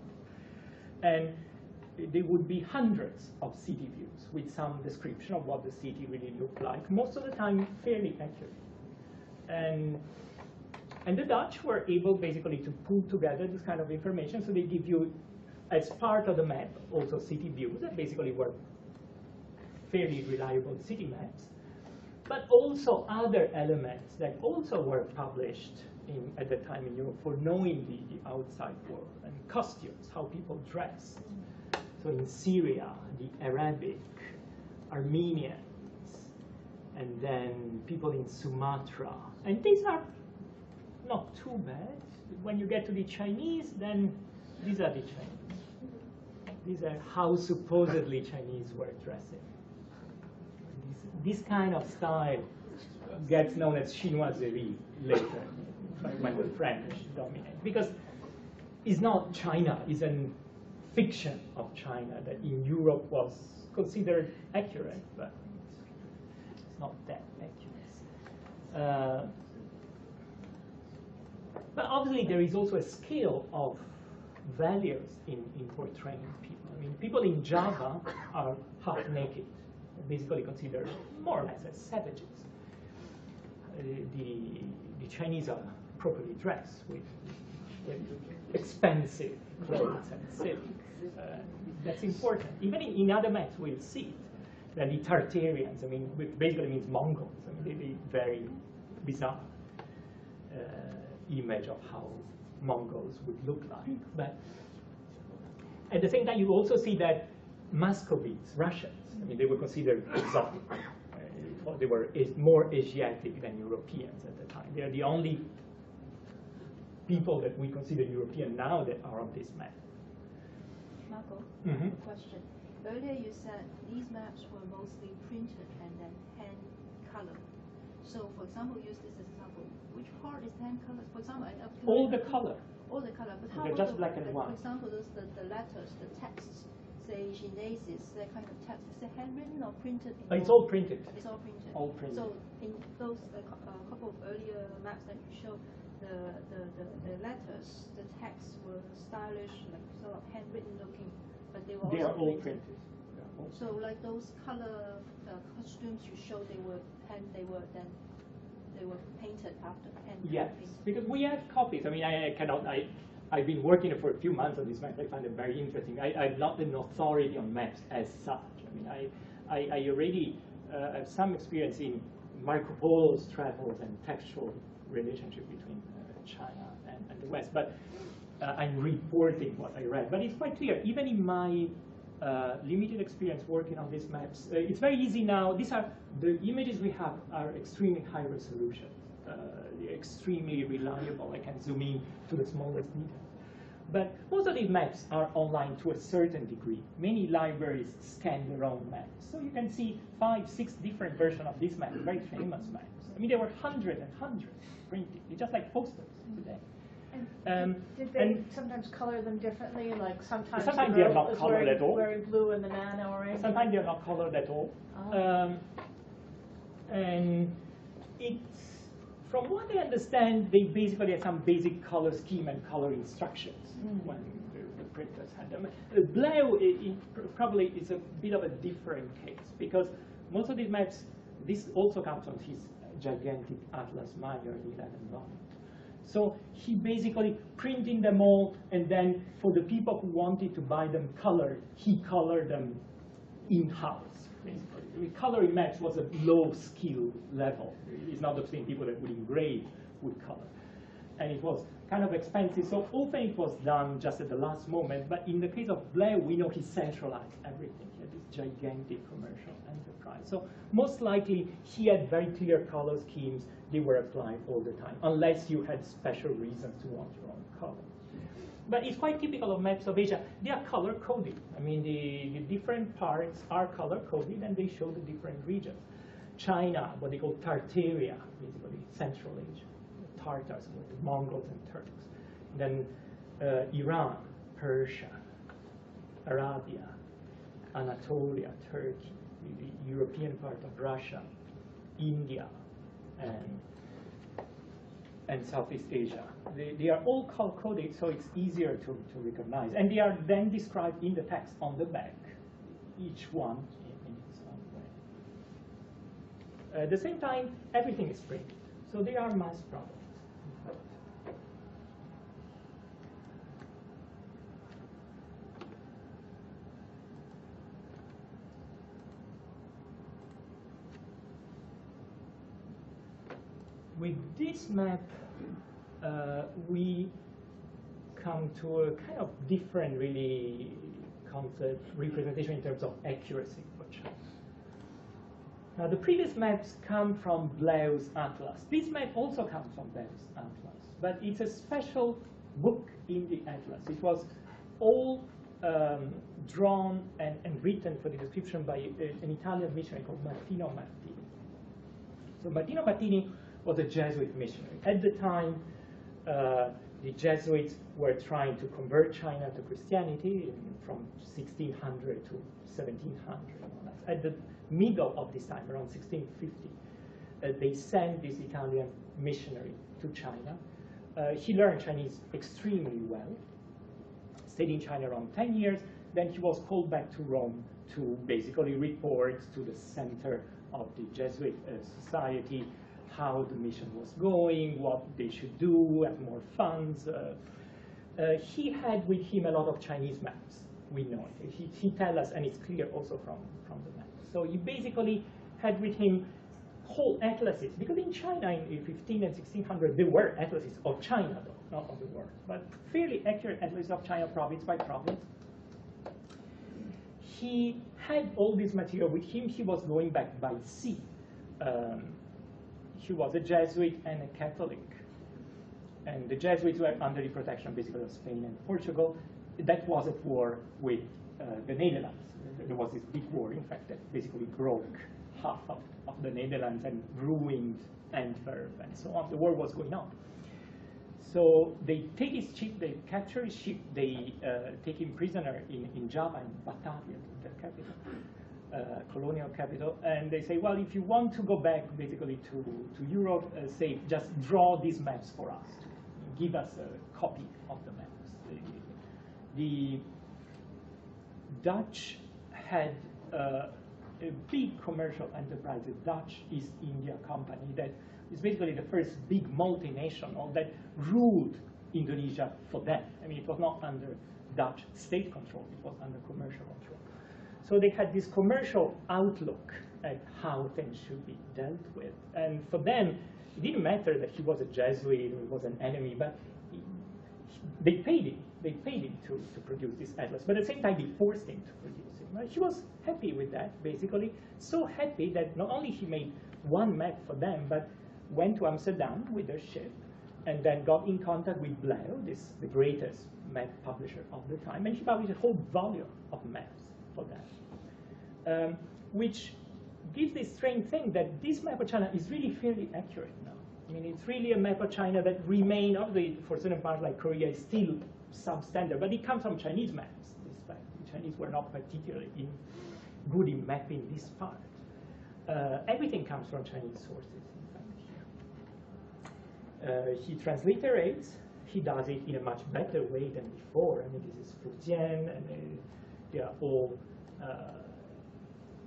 And there would be hundreds of city views with some description of what the city really looked like, most of the time fairly accurate. And the Dutch were able basically to pull together this kind of information, so they give you, as part of the map, also city views that basically were fairly reliable city maps, but also other elements that also were published at the time in Europe for knowing the outside world, and costumes, how people dress. So in Syria, the Arabic, Armenians, and then people in Sumatra. And these are not too bad. When you get to the Chinese, then these are the Chinese. These are how supposedly Chinese were dressing. This kind of style gets known as chinoiserie later, when the French dominate. Because it's not China, it's a fiction of China that in Europe was considered accurate, but it's not that accurate. But obviously there is also a scale of values in portraying people. I mean, people in Java are half naked, basically considered more or less as savages. The Chinese are properly dressed with expensive clothes and silks. That's important. Even in other maps, we'll see it. Then the Tartarians, I mean, which basically means Mongols. I mean, they're very bizarre image of how Mongols would look like. But at the same time, you also see that Muscovites, Russians, I mean, they were considered exotic. They were more Asiatic than Europeans at the time. They are the only people that we consider European now that are on this map. Marco, Mm-hmm. question. Earlier you said these maps were mostly printed and then hand-colored. So, for example, use this as an example. Which part is hand-colored? For example, All the color. All the color. But how They're about just black and like, white. For example, the letters, the texts, say Genesis, that kind of text, is it handwritten or printed? It's all printed. It's all printed. All printed. So in those couple of earlier maps that you showed, the letters, the texts were stylish, like sort of handwritten looking, but they were also all printed. printed. So like those color costumes you showed, they were painted after hand. Yes, because we have copies. I mean, I've been working for a few months on this map. I find it very interesting. I'm not an authority on maps as such. I mean, I already have some experience in Marco Polo's travels and textual relationship between China and the West, but I'm reporting what I read. But it's quite clear, even in my limited experience working on these maps, it's very easy now. The images we have are extremely high resolution, extremely reliable. I can zoom in to the smallest detail. But most of these maps are online to a certain degree. Many libraries scan their own maps. So you can see 5, 6 different versions of this map, very famous maps. I mean, there were hundreds and hundreds printed. It's just like posters today. Did they sometimes color them differently? Like sometimes the they are girl not is colored at all. wearing blue and the man orange? Sometimes they are not colored at all. Oh. And it's, from what I understand, they basically have some basic color scheme and color instructions when the printers had them. Blaeu probably is a bit of a different case, because most of these maps, this also comes from his gigantic Atlas Major in 11 volumes. So he basically printed them all, and then for the people who wanted to buy them colored, he colored them in-house. Basically, coloring maps was a low skill level. It's not the same people that would engrave would color, and it was kind of expensive. So often it was done just at the last moment. But in the case of Blaeu, we know he centralized everything. He had this gigantic commercial enterprise. So most likely he had very clear color schemes. They were applied all the time, unless you had special reasons to want your own color. But it's quite typical of maps of Asia. They are color coded. I mean, the different parts are color coded, and they show the different regions. China, what they call Tartaria, basically Central Asia. The Tartars, the Mongols and Turks. Then Iran, Persia, Arabia, Anatolia, Turkey, the European part of Russia, India, and Southeast Asia. They are all color-coded, so it's easier to recognize. And they are then described in the text on the back, each one in its own way. At the same time, everything is printed, so they are mass products. With this map, we come to a kind of different, really, concept representation in terms of accuracy for China. Now, the previous maps come from Blaeu's Atlas. This map also comes from Blaeu's Atlas, but it's a special book in the Atlas. It was all drawn and written for the description by an Italian missionary called Martino Martini. So Martino Martini was a Jesuit missionary. At the time, the Jesuits were trying to convert China to Christianity from 1600 to 1700. At the middle of this time, around 1650, they sent this Italian missionary to China. He learned Chinese extremely well, stayed in China around 10 years. Then he was called back to Rome to basically report to the center of the Jesuit society how the mission was going, what they should do, have more funds. He had with him a lot of Chinese maps, we know. He tells us, and it's clear also from the maps. So he basically had with him whole atlases, because in China in 15 and 1600, there were atlases of China, though, not of the world, but fairly accurate atlases of China province by province. He had all this material with him. He was going back by sea. He was a Jesuit and a Catholic. And the Jesuits were under the protection basically of Spain and Portugal. That was at war with the Netherlands. There was this big war, in fact, that basically broke half of the Netherlands and ruined Antwerp and so on. The war was going on. So they take his ship, they capture his ship, they take him prisoner in Java, in Batavia, the capital. Colonial capital, and they say, well, if you want to go back basically to Europe, say, just draw these maps for us. Give us a copy of the maps. The Dutch had a big commercial enterprise, the Dutch East India Company, that is basically the first big multinational that ruled Indonesia for them. I mean, it was not under Dutch state control, it was under commercial control. So they had this commercial outlook at how things should be dealt with. And for them, it didn't matter that he was a Jesuit or he was an enemy, but they paid him. They paid him to produce this atlas. But at the same time, they forced him to produce it. Right? He was happy with that, basically. So happy that not only he made one map for them, but went to Amsterdam with their ship and then got in contact with Blaeu, the greatest map publisher of the time, and he published a whole volume of maps for them. Which gives this strange thing that this map of China is really fairly accurate now. I mean, it's really a map of China that remain, obviously, for certain parts like Korea, is still substandard, but it comes from Chinese maps. This fact, the Chinese were not particularly good in mapping this part. Everything comes from Chinese sources, in fact. He transliterates. He does it in a much better way than before. I mean, this is Fujian, and they are all.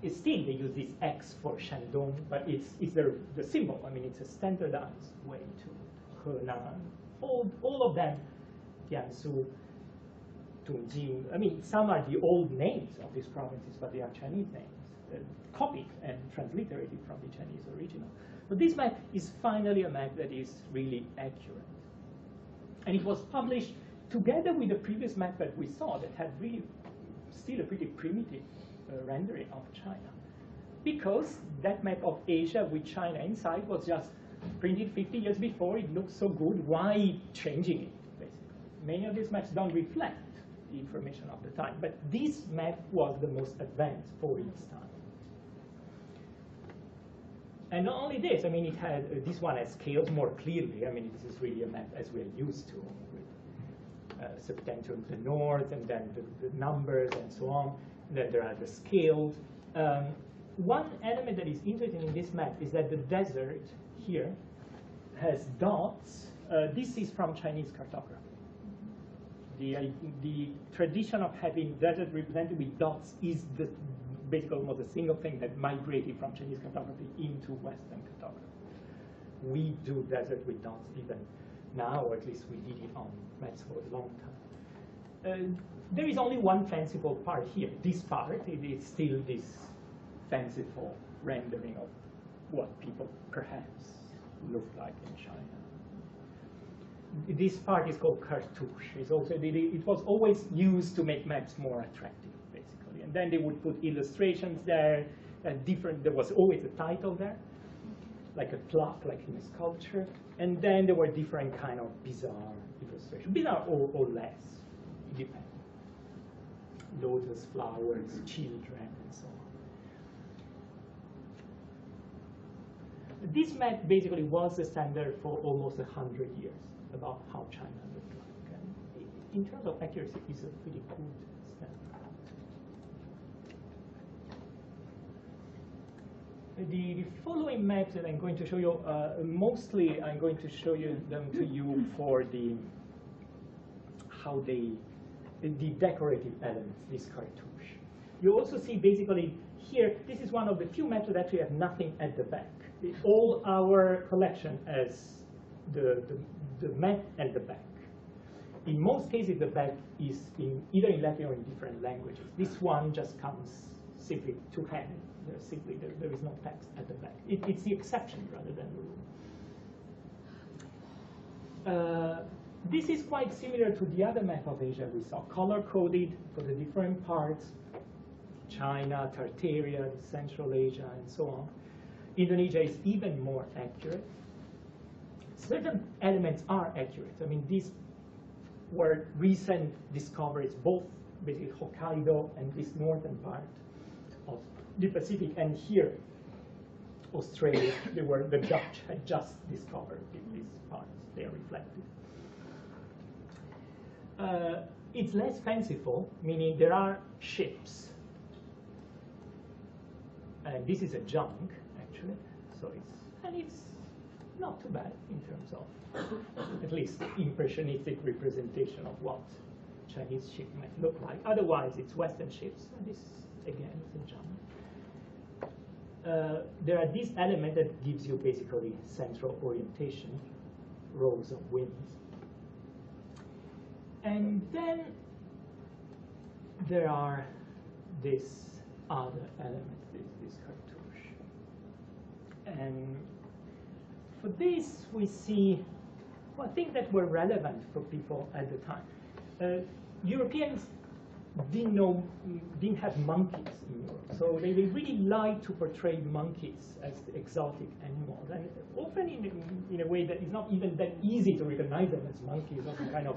Still, they use this X for Shandong, but it's the symbol. I mean, it's a standardized way to Henan. All of them, Jiangsu, Tunjing. I mean, some are the old names of these provinces, but they are Chinese names, copied and transliterated from the Chinese original. But this map is finally a map that is really accurate. And it was published together with the previous map that we saw that had really still a pretty primitive rendering of China. Because that map of Asia with China inside was just printed 50 years before. It looked so good. Why changing it, basically? Many of these maps don't reflect the information of the time. But this map was the most advanced for its time. And not only this, I mean, it had, this one has scales more clearly. I mean, this is really a map as we're used to, with Septentrion to the north, and then the numbers and so on. And then there are the scales. One element that is interesting in this map is that the desert here has dots. This is from Chinese cartography. The tradition of having desert represented with dots is basically almost a single thing that migrated from Chinese cartography into Western cartography. We do desert with dots even now, or at least we did it on maps for a long time. There is only one fanciful part here. This part, it is still this fanciful rendering of what people perhaps look like in China. This part is called Cartouche. It was always used to make maps more attractive, basically. And then they would put illustrations there, there was always a title there, like a plaque, like in a sculpture. And then there were different kind of bizarre illustrations, bizarre or less, it depends. Lotus flowers, children, and so on. This map basically was the standard for almost 100 years about how China looked like. And in terms of accuracy, it's a pretty good standard. The following maps that I'm going to show you, mostly I'm going to show them to you for the decorative elements, this cartouche. You also see basically here, this is one of the few maps that actually have nothing at the back. All our collection has the map and the back. In most cases, the back is either in Latin or in different languages. This one just comes simply to hand. There is no text at the back. It's the exception rather than the rule. This is quite similar to the other map of Asia we saw, color-coded for the different parts, China, Tartaria, Central Asia, and so on. Indonesia is even more accurate. Certain elements are accurate. I mean, these were recent discoveries, both basically Hokkaido and this northern part of the Pacific, and here, Australia, the Dutch had just discovered these parts. They are reflected. It's less fanciful, meaning there are ships. And this is a junk, actually. So it's not too bad in terms of at least impressionistic representation of what Chinese ship might look like. Otherwise, it's Western ships. And this, again, is a junk. There are these elements that gives you basically central orientation, rows of winds. And then there are this other element, this cartouche. And for this, we see things that were relevant for people at the time. Europeans didn't have monkeys in Europe, so they really liked to portray monkeys as exotic animals, and often in a way that is not even that easy to recognize them as monkeys, or some kind of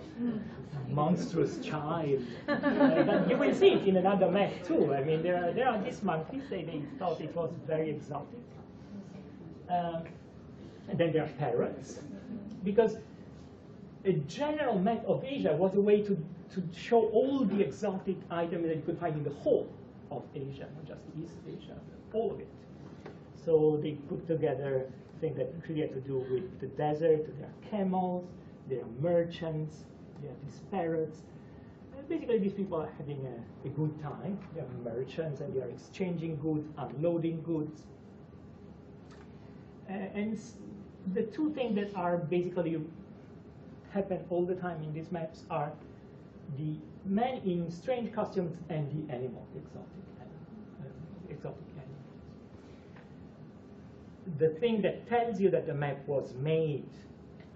monstrous child. But you will see it in another map too. I mean, there are these monkeys. They thought it was very exotic. And then there are parrots, because a general map of Asia was a way to show all the exotic items that you could find in the whole of Asia, not just East Asia, all of it. So they put together things that really had to do with the desert. There are camels, there are merchants, there are these parrots. Basically, these people are having a good time. They are merchants, and they are exchanging goods, unloading goods. And the two things that are basically happen all the time in these maps are the men in strange costumes and the animals, exotic animals. The thing that tells you that the map was made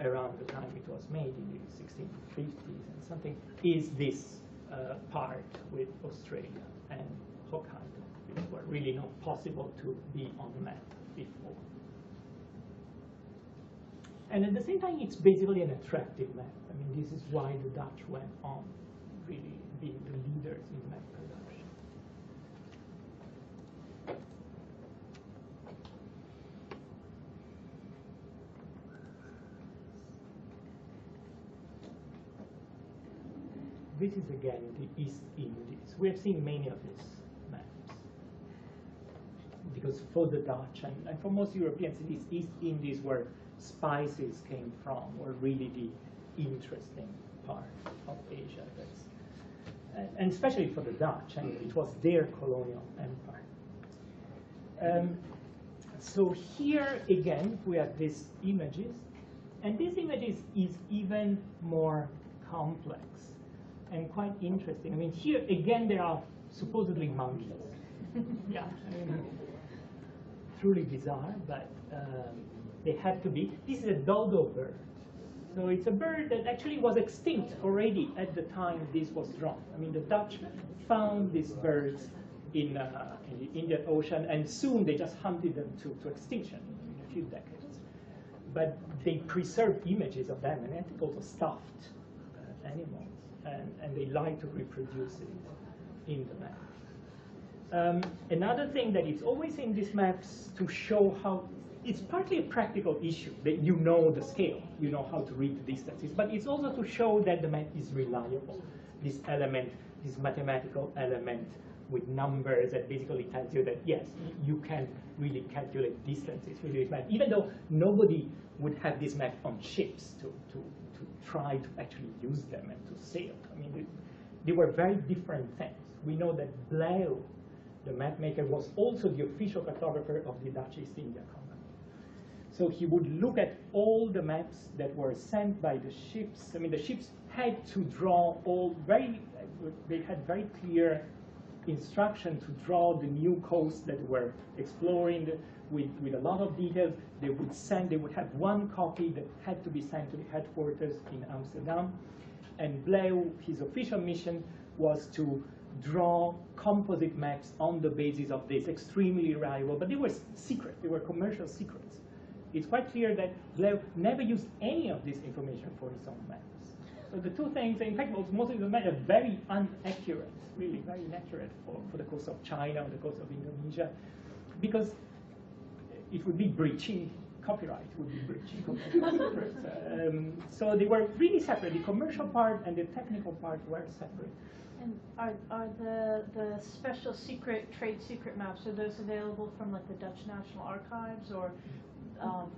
around the time it was made in the 1650s and something is this part with Australia and Hokkaido, which were really not possible to be on the map before. And at the same time, it's basically an attractive map. I mean, this is why the Dutch went on really being the leaders in map production. This is again the East Indies. We have seen many of these maps. Because for the Dutch and for most Europeans, these East Indies where spices came from were really the interesting part of Asia. And especially for the Dutch, and it was their colonial empire. So here again, we have these images, and these images is even more complex and quite interesting. I mean, here again, there are supposedly monkeys. Yeah, I mean, truly bizarre, but they have to be. This is a dodo bird. So it's a bird that actually was extinct already at the time this was drawn. I mean, the Dutch found these birds in the Indian Ocean, and soon they just hunted them to extinction in a few decades. But they preserved images of them, and I think also stuffed animals, and they like to reproduce it in the map. Another thing that is always in these maps to show how it's partly a practical issue that you know the scale, you know how to read the distances, but it's also to show that the map is reliable. This element, this mathematical element with numbers that basically tells you that yes, you can really calculate distances with this map, even though nobody would have this map on ships to try to actually use them and to sail. I mean, they were very different things. We know that Blaeu, the map maker, was also the official cartographer of the Dutch East India Company. So he would look at all the maps that were sent by the ships. I mean, the ships had to draw they had very clear instruction to draw the new coast that were exploring with a lot of details. They would have one copy that had to be sent to the headquarters in Amsterdam. And Blaeu, his official mission was to draw composite maps on the basis of this, extremely reliable, but they were secret, they were commercial secrets. It's quite clear that Blaeu never used any of this information for his own maps. So the two things, in fact, most of the maps are very inaccurate, really very inaccurate for the coast of China or the coast of Indonesia, because it would be breaching copyright, would be breaching copyright. So they were really separate. The commercial part and the technical part were separate. And are the special secret, trade secret maps, are those available from like the Dutch National Archives or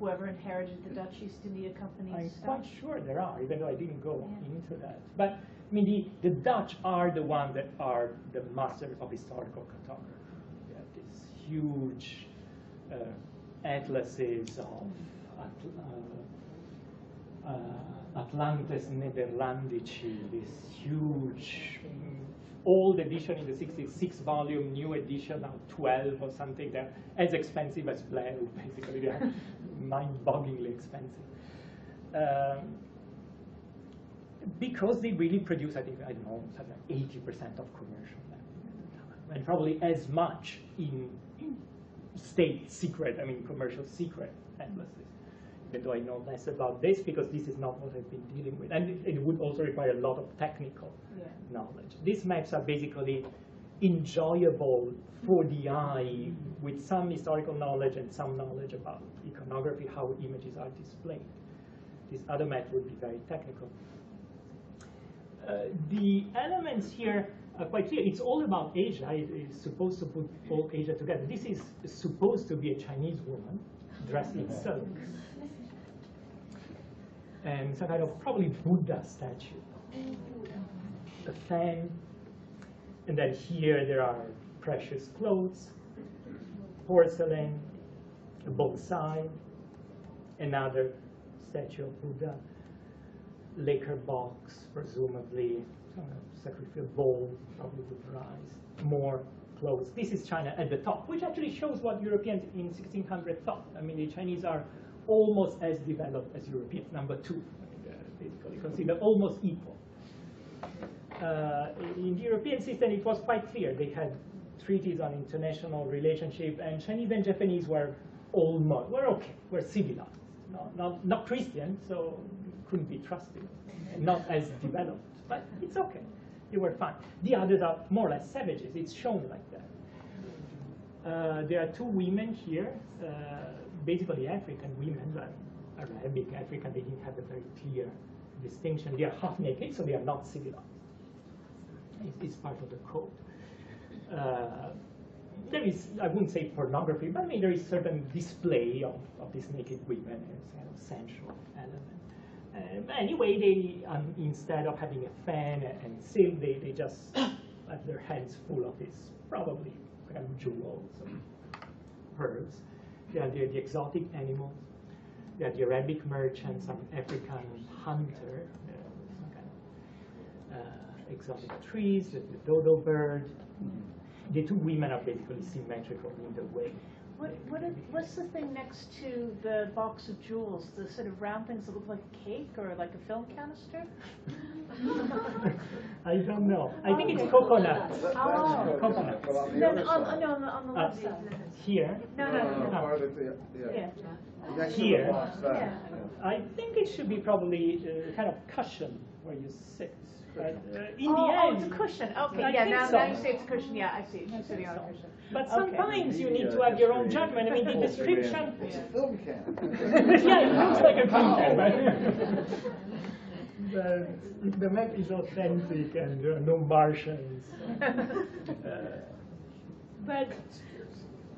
whoever inherited the Dutch East India Company's I'm stuff? quite sure there are, even though I didn't go into that. But I mean, the Dutch are the ones that are the masters of historical cartography. They have these huge atlases of Atlantis Nederlandici, this huge old edition in the 66 volume, new edition now 12 or something. They're as expensive as Blaeu, basically. They're mind-bogglingly expensive. Because they really produce, I think, I don't know, something like 80% of commercial mapping at the time, and probably as much in state secret, I mean, commercial secret atlases. Even though I know less about this, because this is not what I've been dealing with. And it would also require a lot of technical knowledge. These maps are basically enjoyable for the eye with some historical knowledge and some knowledge about iconography, how images are displayed. This other maps would be very technical. The elements here are quite clear. It's all about Asia. It's supposed to put all Asia together. This is supposed to be a Chinese woman dressed in silk. And some kind of probably Buddha statue. A fan. And then here there are precious clothes, porcelain, a bonsai, another statue of Buddha, lacquer box, presumably, sacrificial bowl, probably with rice, more clothes. This is China at the top, which actually shows what Europeans in 1600 thought. I mean, the Chinese are almost as developed as Europeans, number two, basically, considered almost equal. In the European system, it was quite clear. They had treaties on international relationship, and Chinese and Japanese were almost, okay, were civilized. Not Christian, so couldn't be trusted. Not as developed, but it's okay. They were fine. The others are more or less savages. It's shown like that. There are two women here, basically African women, Arabic, African. They didn't have a very clear distinction. They are half naked, so they are not civilized. It's part of the code. There is, I wouldn't say pornography, but I mean there is certain display of these naked women as kind of sensual element. Anyway, they instead of having a fan and silk, they just have their hands full of these probably kind of jewels and pearls. They are the exotic animals. They are the Arabic merchant, some African hunter, some kind of exotic trees, the dodo bird. The two women are basically symmetrical in the way. What's the thing next to the box of jewels? The sort of round things that look like a cake or like a film canister? I don't know. I think it's coconut. Oh. Coconut. No, on the left side. Here? No. Yeah. Here? Yeah. I think it should be probably kind of cushion where you sit. Right? In the end, it's a cushion. Okay, I now you say it's a cushion. Yeah, I see. You're sitting on a cushion. But sometimes you need to have your own judgment. I mean, the description. It's a film can. Yeah, it looks like a film can, but the map is authentic and there are no Martians.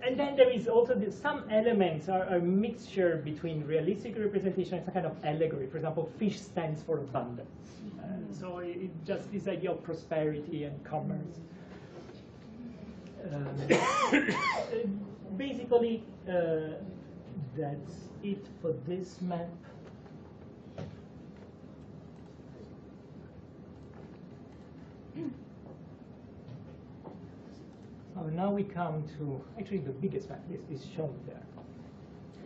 And then there is also some elements are a mixture between realistic representation and some kind of allegory. For example, fish stands for abundance. So it just this idea of prosperity and commerce. Basically, that's it for this map. So now we come to, actually the biggest map is shown there.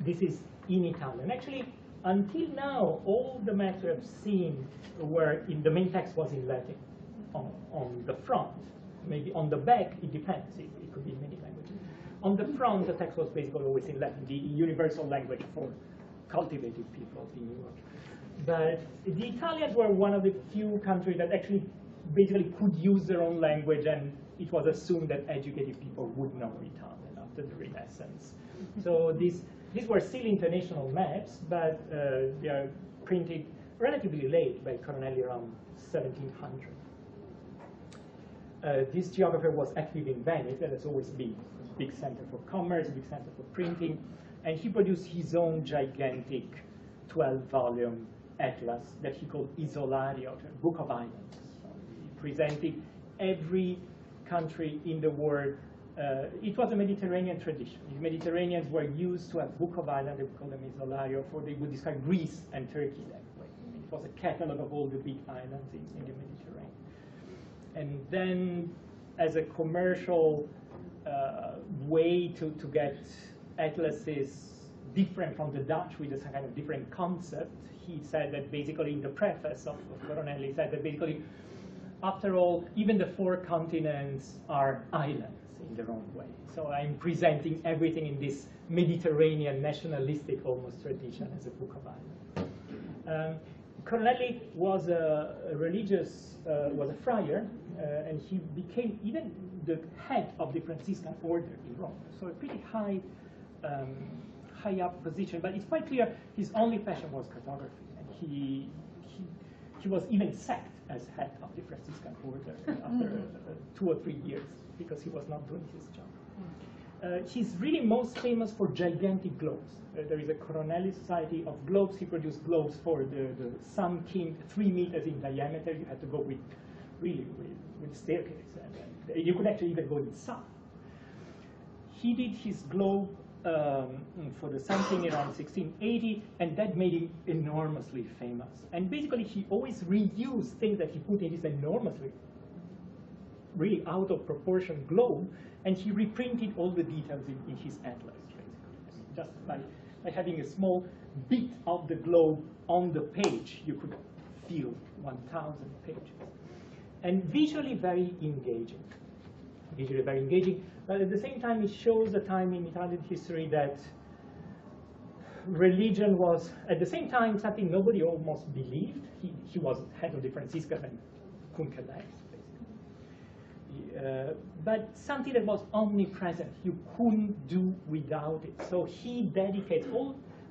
This is in Italian. Actually, until now, all the maps we have seen were in the main text was in Latin on the front. Maybe on the back, it depends. It could be in many languages. On the front, the text was basically always in Latin, the universal language for cultivated people in Europe. But the Italians were one of the few countries that actually basically could use their own language, and it was assumed that educated people would know Italian after the Renaissance. So these were still international maps, but they are printed relatively late by Coronelli around 1700. This geographer was active in Venice. That has always been a big center for commerce, a big center for printing, and he produced his own gigantic 12-volume atlas that he called Isolario, Book of Islands. So he presented every country in the world. It was a Mediterranean tradition. The Mediterraneans were used to have Book of Islands. They would call them Isolario, for they would describe Greece and Turkey that way. It was a catalog of all the big islands in the Mediterranean. And then, as a commercial way to get atlases different from the Dutch with a kind of different concept, he said that basically in the preface of Coronelli, said that basically, after all, even the 4 continents are islands in their own way. So I'm presenting everything in this Mediterranean nationalistic almost tradition as a Book of Islands. Coronelli was a religious, was a friar, and he became, even the head of the Franciscan order in Rome. So a pretty high up position, but it's quite clear his only passion was cartography, and he was even sacked as head of the Franciscan order after 2 or 3 years because he was not doing his job. He's really most famous for gigantic globes. There is a Coronelli Society of globes. He produced globes for the Sun King, 3 meters in diameter. You had to go with staircase, and you could actually even go inside. He did his globe for the Sun King around 1680, and that made him enormously famous. And basically, he always reused things that he put in this enormously, really out of proportion globe, and he reprinted all the details in his atlas, basically. Just by having a small bit of the globe on the page, you could fill 1,000 pages. And visually very engaging. Visually very engaging, but at the same time it shows a time in Italian history that religion was, at the same time, something nobody almost believed. He was head of the Franciscan and couldn't care less, basically. But something that was omnipresent. You couldn't do without it. So he dedicates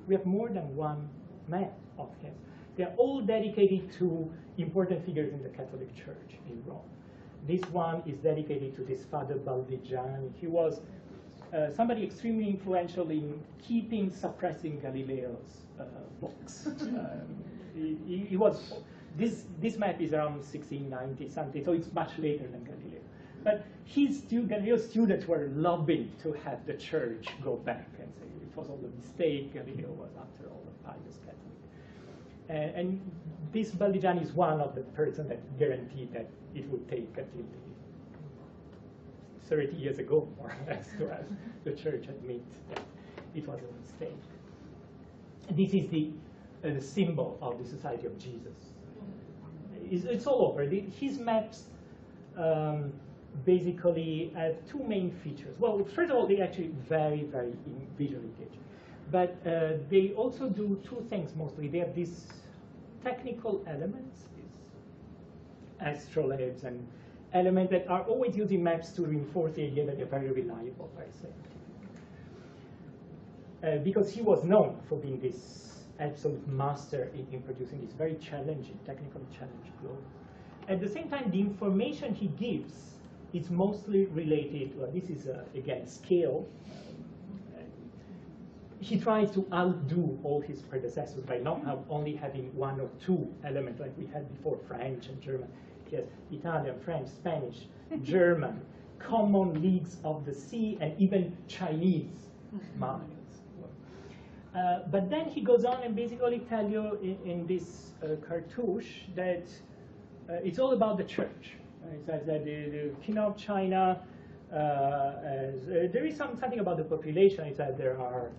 we have more than one map of him. They're all dedicated to important figures in the Catholic Church in Rome. This one is dedicated to this Father Baldigiani. He was somebody extremely influential in suppressing Galileo's books. He was, this map is around 1690 something, so it's much later than Galileo. But Galileo's students were lobbying to have the church go back and say it was all a mistake. Galileo was, after all, a pious Catholic. And this Baldigiani is one of the persons that guaranteed that it would take until 30 years ago, more or less, to have the church admit that it was a mistake. This is the symbol of the Society of Jesus. It's all over. His maps basically have 2 main features. Well, first of all, they're actually very, very visually engaging. But they also do 2 things mostly. They have these technical elements, these astrolabes and elements that are always used in maps to reinforce the idea that they're very reliable, very scientific. Because he was known for being this absolute master in producing this very challenging, technically challenging globe. At the same time, the information he gives is mostly related, well, this is, again, scale. He tries to outdo all his predecessors by not only having 1 or 2 elements like we had before, French and German. He has Italian, French, Spanish, German, common leagues of the sea, and even Chinese miles. But then he goes on and basically tell you in this cartouche that it's all about the church. It says that the King of China, there is something about the population. It says there are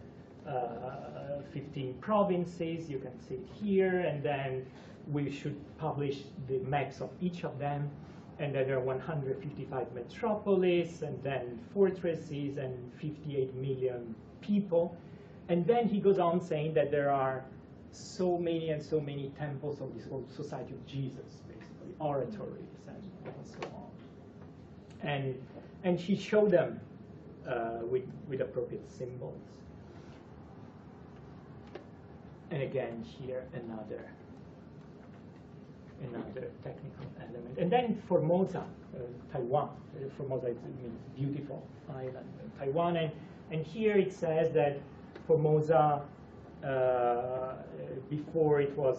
15 provinces, you can see it here, and then we should publish the maps of each of them, and then there are 155 metropolis, and then fortresses, and 58 million people. And then he goes on saying that there are so many and so many temples of this whole Society of Jesus, basically, oratories, and so on. And he showed them with appropriate symbols. And again, here another technical element. And then Formosa, Taiwan. Formosa means beautiful island, Taiwan. And here it says that Formosa, before it was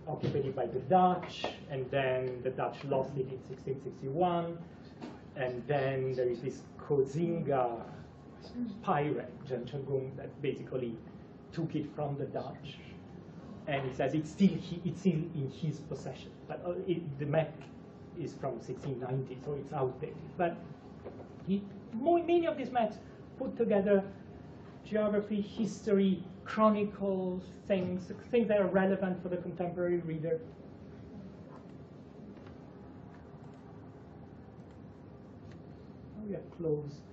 occupied by the Dutch, and then the Dutch lost it in 1661. And then there is this Koxinga pirate, Jan Chagung, that basically took it from the Dutch. And he says it's still in his possession. But the map is from 1690, so it's outdated. But many of these maps put together geography, history, chronicles, things that are relevant for the contemporary reader. We are close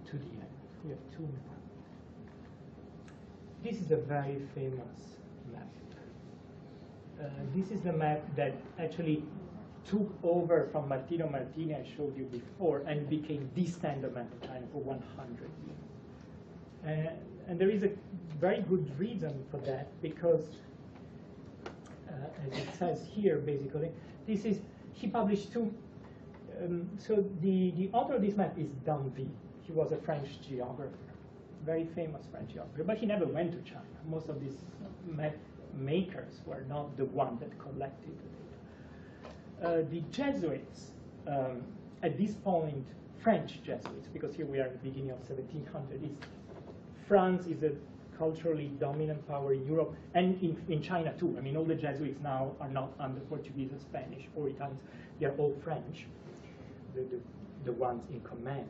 to the end. We have 2 minutes. This is a very famous map. This is the map that actually took over from Martino Martini, I showed you before, and became the standard map of China for 100 years. And there is a very good reason for that, because, as it says here, basically, this is, he published two, so the author of this map is Danville. He was a French geographer, very famous French geographer, but he never went to China. Most of these map makers were not the one that collected the data. The Jesuits, at this point, French Jesuits, because here we are at the beginning of 1700, France is a culturally dominant power in Europe and in China too. I mean, all the Jesuits now are not under Portuguese or Spanish or Italians. They are all French, the ones in command.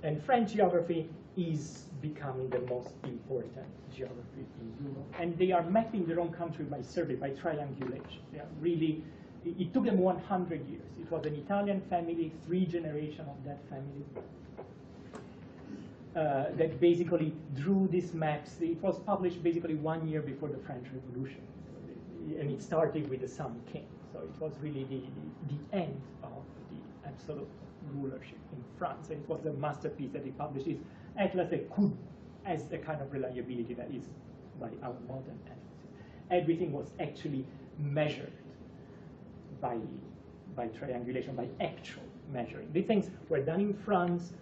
And French geography is becoming the most important geography in Europe. And they are mapping their own country by survey, by triangulation. They are really, it took them 100 years. It was an Italian family, 3 generations of that family, that basically drew these maps. It was published basically 1 year before the French Revolution. And it started with the Sun King. So it was really the end of the absolute rulership in France. And it was a masterpiece that he published. This atlas that could, as a kind of reliability that is by our modern atlases. Everything was actually measured by triangulation, by actual measuring. These things were done in France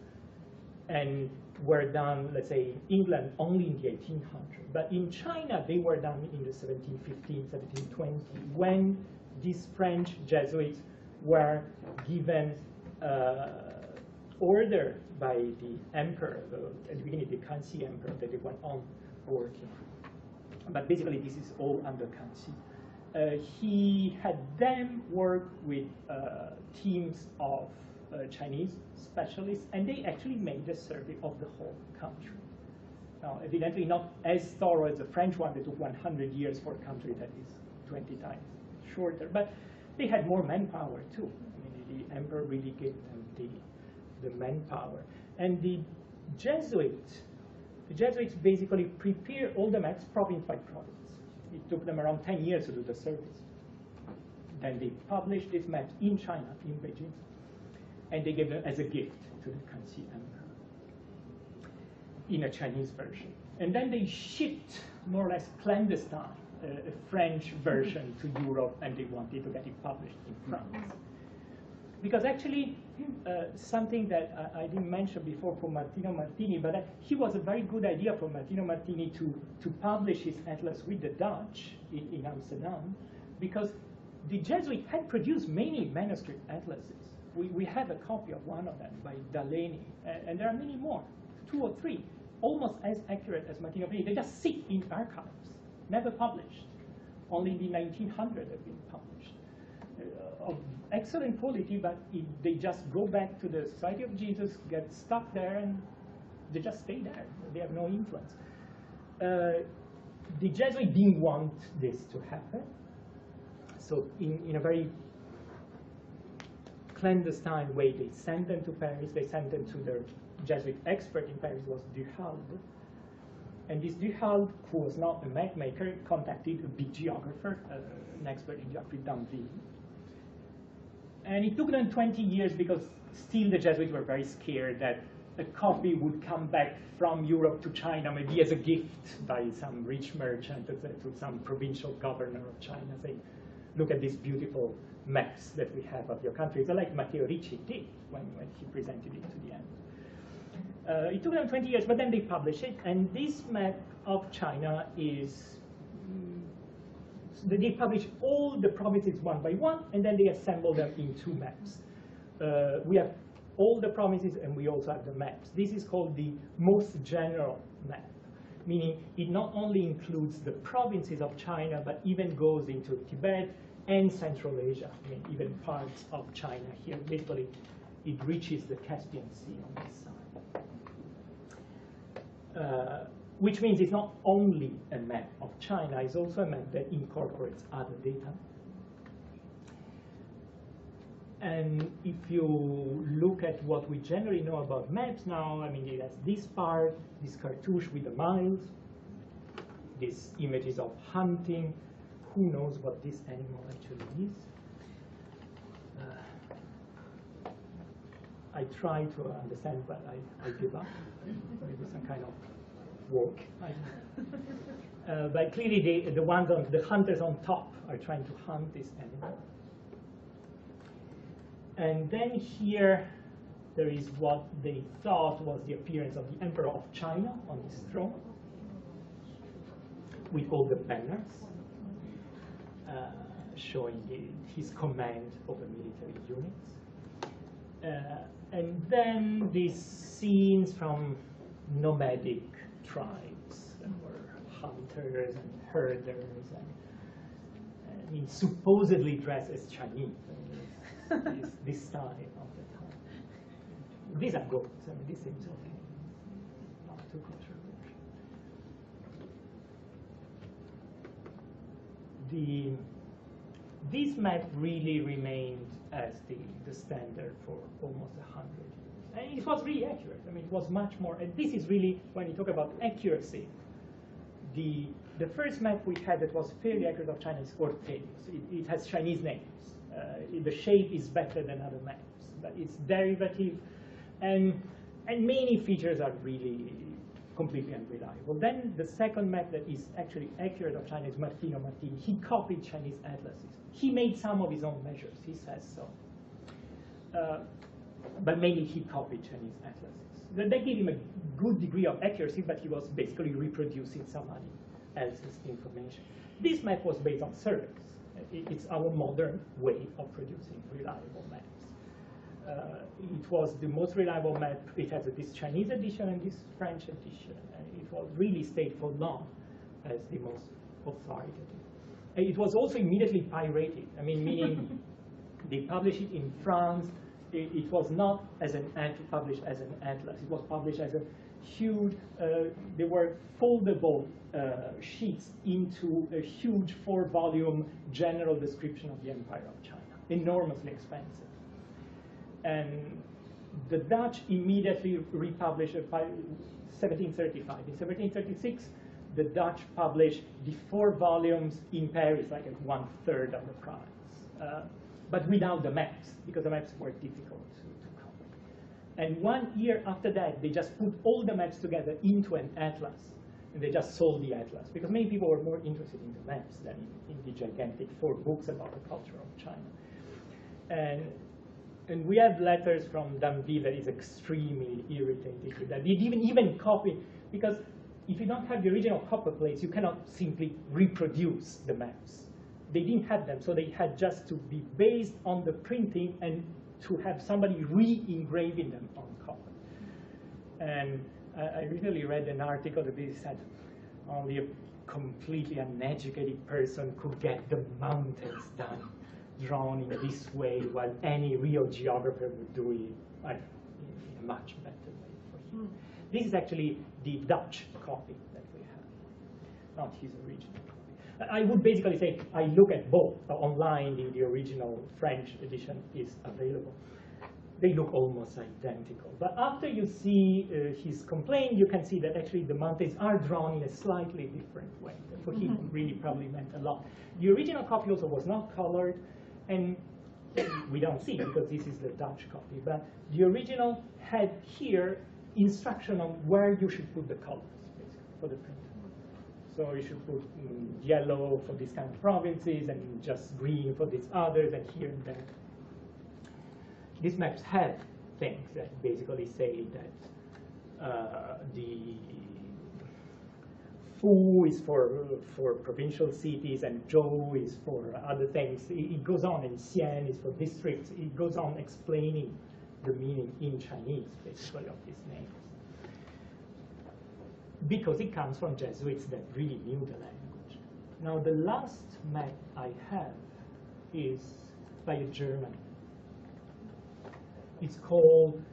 and were done, let's say, in England only in the 1800s. But in China, they were done in the 1715, 1720, when these French Jesuits were given order by the emperor, at the beginning, the Kanxi emperor, that they went on working. But basically, this is all under Kanxi. He had them work with teams of Chinese specialists, and they actually made a survey of the whole country. Now, evidently not as thorough as the French one that took 100 years for a country that is 20 times shorter, but they had more manpower too. I mean, the emperor really gave them the manpower. And the Jesuits basically prepare all the maps province by province. It took them around 10 years to do the surveys. Then they published these maps in China, in Beijing, and they gave them as a gift to the Kanxi emperor in a Chinese version. And then they shipped, more or less clandestine, a French version to Europe, and they wanted to get it published in France. Because actually, something that I didn't mention before for Martino Martini, but he was a very good idea for Martino Martini to publish his atlas with the Dutch in Amsterdam, because the Jesuits had produced many manuscript atlases. We have a copy of one of them by Delaney, and there are many more, 2 or 3, almost as accurate as Martino Martini. They just sit in archives, never published. Only in the 1900s they've been published. Of excellent quality, but they just go back to the Society of Jesus, get stuck there, and they just stay there. They have no influence. The Jesuits didn't want this to happen. So in a very clandestine way, they sent them to Paris. They sent them to their Jesuit expert in Paris, was Duhalde. And this Duhalde, who was not a map maker, contacted a big geographer, an expert in geography, Danville. And it took them 20 years because still the Jesuits were very scared that a copy would come back from Europe to China, maybe as a gift by some rich merchant to some provincial governor of China, saying, look at these beautiful maps that we have of your country. So like Matteo Ricci did when he presented it to the end. It took them 20 years, but then they published it. And this map of China is, they publish all the provinces one by one, and then they assemble them in 2 maps. We have all the provinces, and we also have the maps. This is called the most general map, meaning it not only includes the provinces of China, but even goes into Tibet and Central Asia, I mean, even parts of China here. Basically, it reaches the Caspian Sea on this side. Which means it's not only a map of China, it's also a map that incorporates other data. And if you look at what we generally know about maps now, I mean, it has this part, this cartouche with the miles, these images of hunting. Who knows what this animal actually is? I try to understand, but I give up. Maybe some kind of work. But clearly, the ones on the hunters on top are trying to hunt this animal. And then here, there is what they thought was the appearance of the Emperor of China on his throne, with all the banners, showing his command over military units. And then these scenes from nomadic tribes that were hunters and herders, and supposedly dressed as Chinese. This style of the time. These are goats. I mean, this seems okay. Not too controversial. This map really remained as the standard for almost 100 years. And it was really accurate. I mean, it was much more. And this is really, when you talk about accuracy, the first map we had that was fairly accurate of China is Ortelius. It has Chinese names. The shape is better than other maps, but it's derivative, and many features are really completely unreliable. Then the second map that is actually accurate of China is Martino Martini. He copied Chinese atlases. He made some of his own measures. He says so. But mainly he copied Chinese atlases. They gave him a good degree of accuracy, but he was basically reproducing somebody else's information. This map was based on surveys. It's our modern way of producing reliable maps. It was the most reliable map. It has this Chinese edition and this French edition. And it was really stayed for long as the most authoritative. And it was also immediately pirated. I mean, meaning they published it in France. It was not as published as an atlas. It was published as a huge, they were foldable sheets into a huge 4-volume general description of the Empire of China, enormously expensive. And the Dutch immediately republished it by 1735. In 1736, the Dutch published the 4 volumes in Paris, like at 1/3 of the price, but without the maps, because the maps were difficult to copy. And 1 year after that, they just put all the maps together into an atlas, and they just sold the atlas, because many people were more interested in the maps than in the gigantic 4 books about the culture of China. And we have letters from Danville that is extremely irritated with that. They didn't even copy, because if you don't have the original copper plates, you cannot simply reproduce the maps. They didn't have them, so they had just to be based on the printing and to have somebody re-engraving them on copper. And I recently read an article that said only a completely uneducated person could get the mountains done, drawn in this way, while any real geographer would do it in a much better way for him. This is actually the Dutch copy that we have, not his original copy. I would basically say I look at both online. The original French edition is available. They look almost identical. But after you see his complaint, you can see that actually the mountains are drawn in a slightly different way. For him, really probably meant a lot. The original copy also was not colored, and we don't see because this is the Dutch copy. But the original had here instruction on where you should put the colors, basically, for the print. So you should put yellow for these kind of provinces and just green for these others, and here and there. These maps have things that basically say that the Fu is for provincial cities and Zhou is for other things. It goes on, and Xian is for districts. It goes on explaining the meaning in Chinese, basically, of these names. Because it comes from Jesuits that really knew the language. Now, the last map I have is by a German. It's called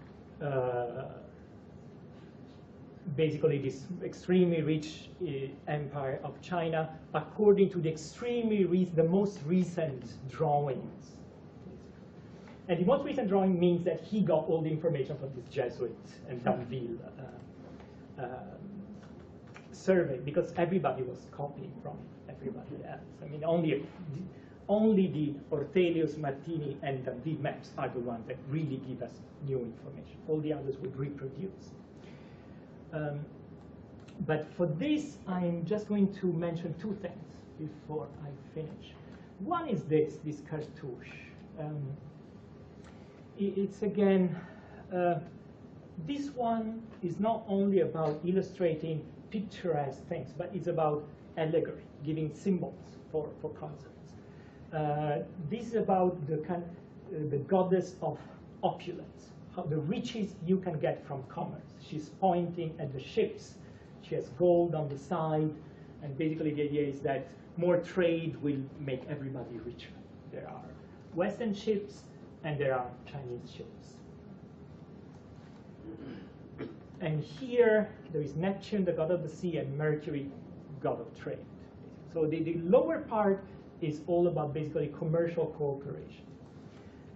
basically this extremely rich empire of China, according to the most recent drawings. And the most recent drawing means that he got all the information from this Jesuit and Danville survey, because everybody was copying from everybody else. I mean, only the Ortelius, Martini, and David maps are the ones that really give us new information. All the others would reproduce. But for this, I'm just going to mention two things before I finish. One is this cartouche. It's again, this one is not only about illustrating picturesque things, but it's about allegory, giving symbols for concepts. This is about the goddess of opulence, how the riches you can get from commerce. She's pointing at the ships. She has gold on the side, and basically the idea is that more trade will make everybody richer. There are Western ships, and there are Chinese ships. And here, there is Neptune, the god of the sea, and Mercury, god of trade. So the lower part is all about basically commercial cooperation.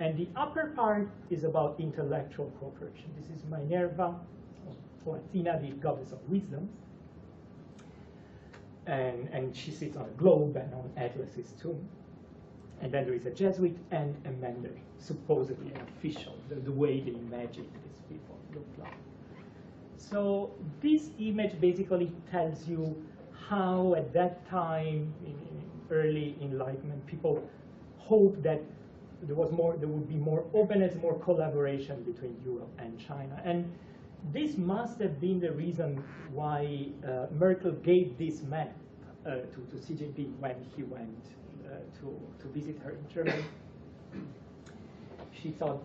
And the upper part is about intellectual cooperation. This is Minerva, or Athena, the goddess of wisdom. And she sits on a globe and on Atlas's tomb. And then there is a Jesuit and a Mandarin, supposedly an official, the way they imagine these people look like. So this image basically tells you how at that time, in early Enlightenment, people hoped that there would be more openness, more collaboration between Europe and China. And this must have been the reason why Merkel gave this map to Xi Jinping when he went to visit her in Germany. She thought,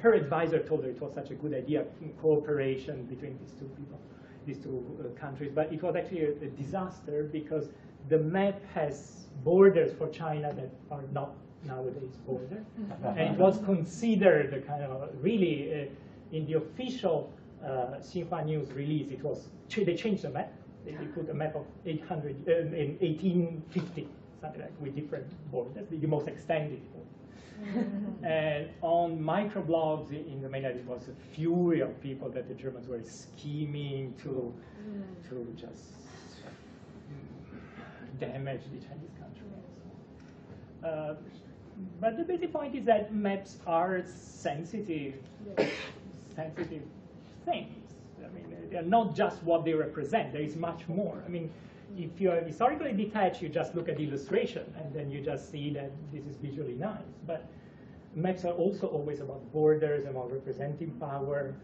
her advisor told her it was such a good idea in cooperation between these two people, these two countries. But it was actually a disaster because the map has borders for China that are not nowadays borders. And it was considered a kind of really, in the official Xinhua News release, it was, they changed the map. They put a map of 1850, something like, with different borders, the most extended border. And on microblogs in the mainland, it was a fury of people that the Germans were scheming to just damage the Chinese country. But the basic point is that maps are sensitive things. I mean, they're not just what they represent. There is much more. I mean, if you're historically detached, you just look at the illustration, and then you just see that this is visually nice. But maps are also always about borders, about representing power.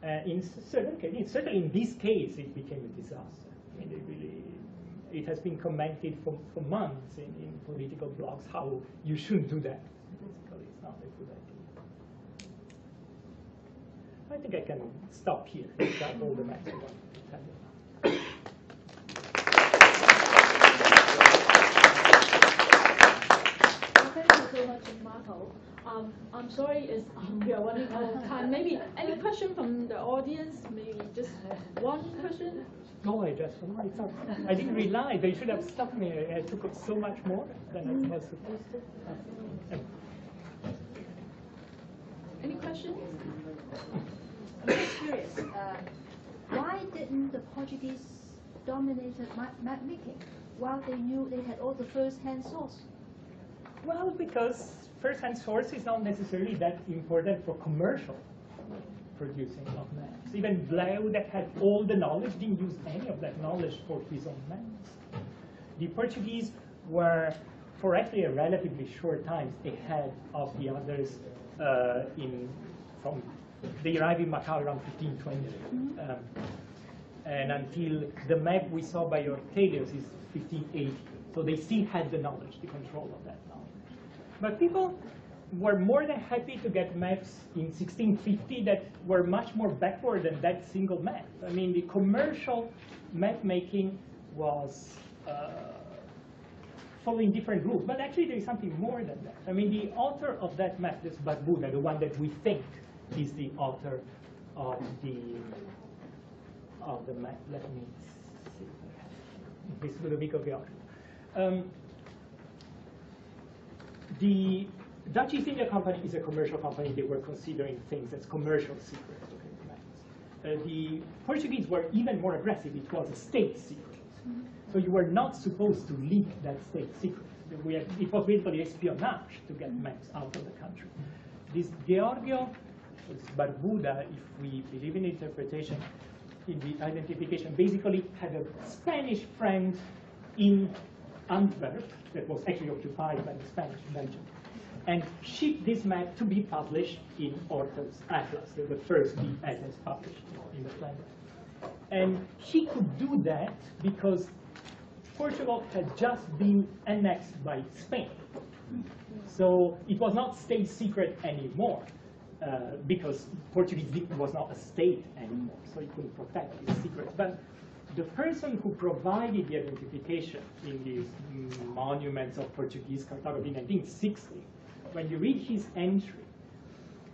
In certain cases, certainly in this case, it became a disaster. I mean, it has been commented for months in political blogs how you shouldn't do that. Basically, it's not a good idea. I think I can stop here. That's all the maps I want to tell you. Thank you so much, Marco. I'm sorry, we are running out of time. Maybe any question from the audience? Maybe just one question? No, I didn't realize. They should have stopped me. I took up so much more than I was supposed to. Any questions? I'm just curious, why didn't the Portuguese dominate map making while they knew they had all the first-hand source? Well, because first-hand source is not necessarily that important for commercial producing of maps. Even Blaeu, that had all the knowledge, didn't use any of that knowledge for his own maps. The Portuguese were, for actually a relatively short time, ahead of the others they arrived in Macau around 1520. And until the map we saw by Ortelius is 1580. So they still had the knowledge, the control of that knowledge. But people were more than happy to get maps in 1650 that were much more backward than that single map. I mean, the commercial map making was following different rules. But actually, there is something more than that. I mean, the author of that map, this Barbuda, the one that we think is the author of the map. Let me see. This Ludovico Giorgio. The Dutch East India Company is a commercial company. They were considering things as commercial secrets. The Portuguese were even more aggressive. It was a state secret. So you were not supposed to leak that state secret. It was basically espionage to get maps out of the country. This Giorgio Barbuda, if we believe in interpretation, in the identification, basically had a Spanish friend in Antwerp that was actually occupied by the Spanish Belgium, and shipped this map to be published in Ortel's Atlas, the first big atlas published in the planet. And he could do that because Portugal had just been annexed by Spain. So it was not state secret anymore, because Portuguese was not a state anymore, so it couldn't protect its secrets. But the person who provided the identification in these monuments of Portuguese cartography in 1960, when you read his entry,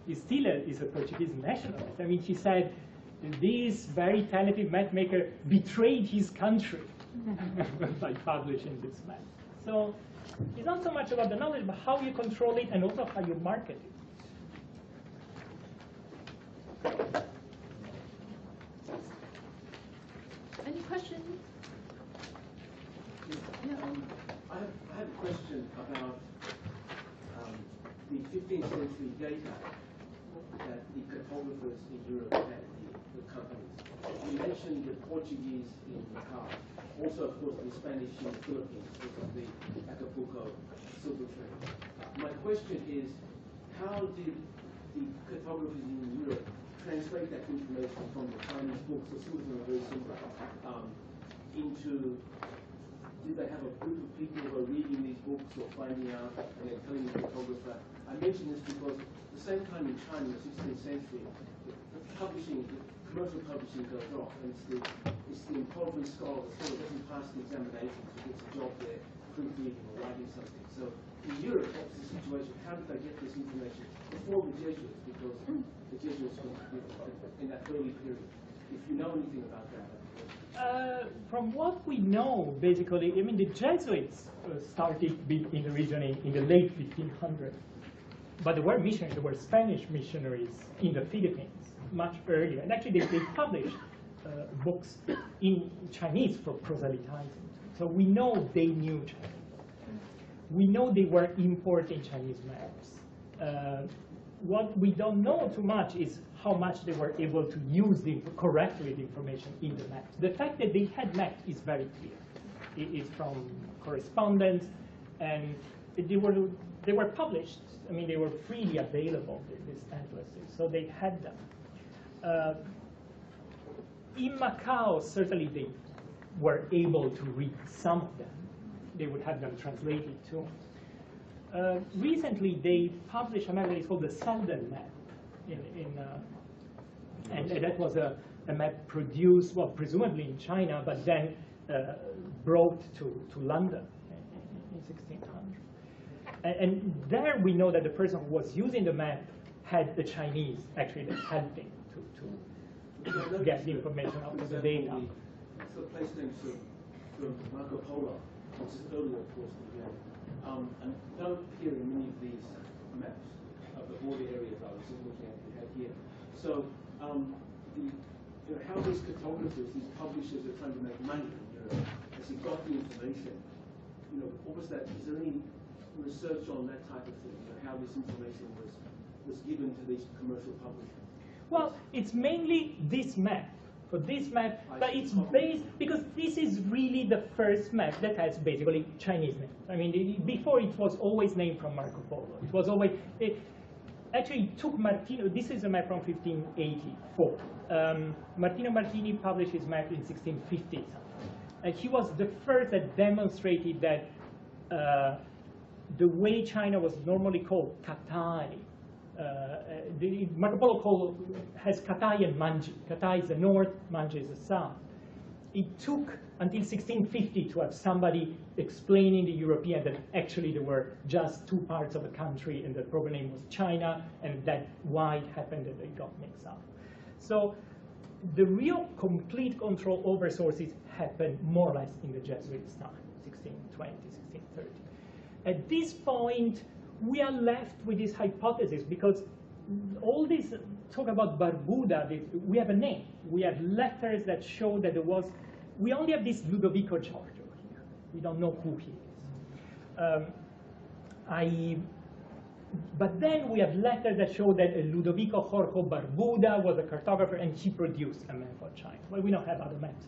he still is a Portuguese nationalist. I mean, he said, this very talented map maker betrayed his country by publishing this map. So it's not so much about the knowledge, but how you control it and also how you market it. Any questions? I have a question about the 15th century data that the cartographers in Europe had, the companies. You mentioned the Portuguese in Macau, also, of course, the Spanish in the Philippines, because of the Acapulco silver trade. My question is, how did the cartographers in Europe translate that information from the Chinese books, or some of them are very similar, into, did they have a group of people who are reading these books or finding out and then telling the cartographer? I mention this because at the same time in China in the 16th century, the commercial publishing goes off, and it's the impoverished scholar that sort of doesn't pass the examinations who gets a job there, proofreading or writing something. So in Europe, what's the situation? How did they get this information before the Jesuits? Because the Jesuits contributed in that early period. If you know anything about that. From what we know, basically, I mean, the Jesuits started in the region in the late 1500s. But there were missionaries, there were Spanish missionaries in the Philippines much earlier. And actually, they published books in Chinese for proselytizing. So we know they knew Chinese. We know they were importing Chinese maps. What we don't know too much is how much they were able to use correctly the information in the maps. The fact that they had maps is very clear. It is from correspondence, and they were published. I mean, they were freely available, these atlases, so they had them. In Macau, certainly they were able to read some of them. They would have them translated too. Recently, they published a map that is called the Selden map, and that was a map produced, well, presumably in China, but then brought to London in 1600. And there we know that the person who was using the map had the Chinese actually that helped him to get the information out of the data. So place names from Marco Polo, which is earlier, of course, than and don't appear in many of these maps of the border areas I was just looking at we had here. So how these cartographers, these publishers are trying to make money in Europe, as they got the information, what was that? Is there any research on that type of thing? How this information was given to these commercial publishers? Well, it's mainly this map. For this map, but it's based, because this is really the first map that has basically Chinese names. I mean, before it was always named from Marco Polo. It was always, actually it took Martino, this is a map from 1584. Martino Martini published his map in 1650. And he was the first that demonstrated that the way China was normally called, Katai, Marco Polo has Katai and Manji. Katai is the north, Manji is the south. It took until 1650 to have somebody explaining to the European that actually there were just two parts of the country and the proper name was China, and that why it happened that they got mixed up. So the real complete control over sources happened more or less in the Jesuits' time, 1620, 1630. At this point, we are left with this hypothesis because all this talk about Barbuda, we have a name. We have letters that show that there was, we only have this Ludovico Giorgio here. We don't know who he is. But then we have letters that show that Ludovico Jorge Barbuda was a cartographer and he produced a map of China. Well, we don't have other maps.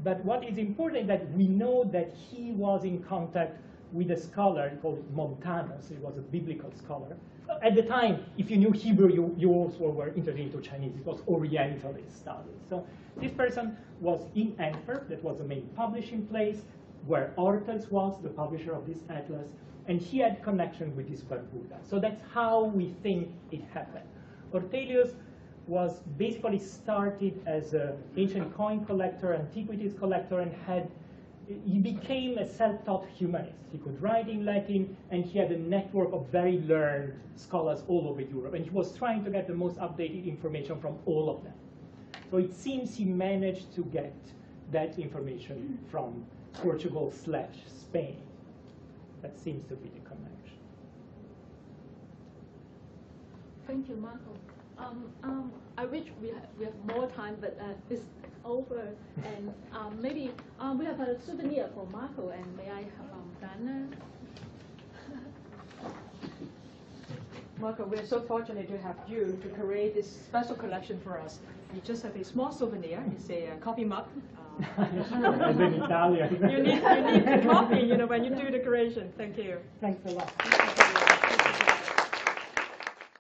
But what is important is that we know that he was in contact with a scholar called Montanus. He was a biblical scholar. At the time, if you knew Hebrew, you also were interested into Chinese. It was Orientalist studies. So this person was in Antwerp. That was the main publishing place, where Ortels was the publisher of this atlas. And he had connection with this Barbuda. So that's how we think it happened. Ortelius was basically started as an ancient coin collector, antiquities collector, and he became a self-taught humanist. He could write in Latin, and he had a network of very learned scholars all over Europe. And he was trying to get the most updated information from all of them. So it seems he managed to get that information from Portugal/Spain. That seems to be the connection. Thank you, Marco. I wish we have more time, but it's over. And maybe we have a souvenir for Marco, and may I have Dana? Marco, we're so fortunate to have you to create this special collection for us. You just have a small souvenir. It's a coffee mug. As an Italian. you need the coffee, when you do the creation. Thank you. Thanks a lot.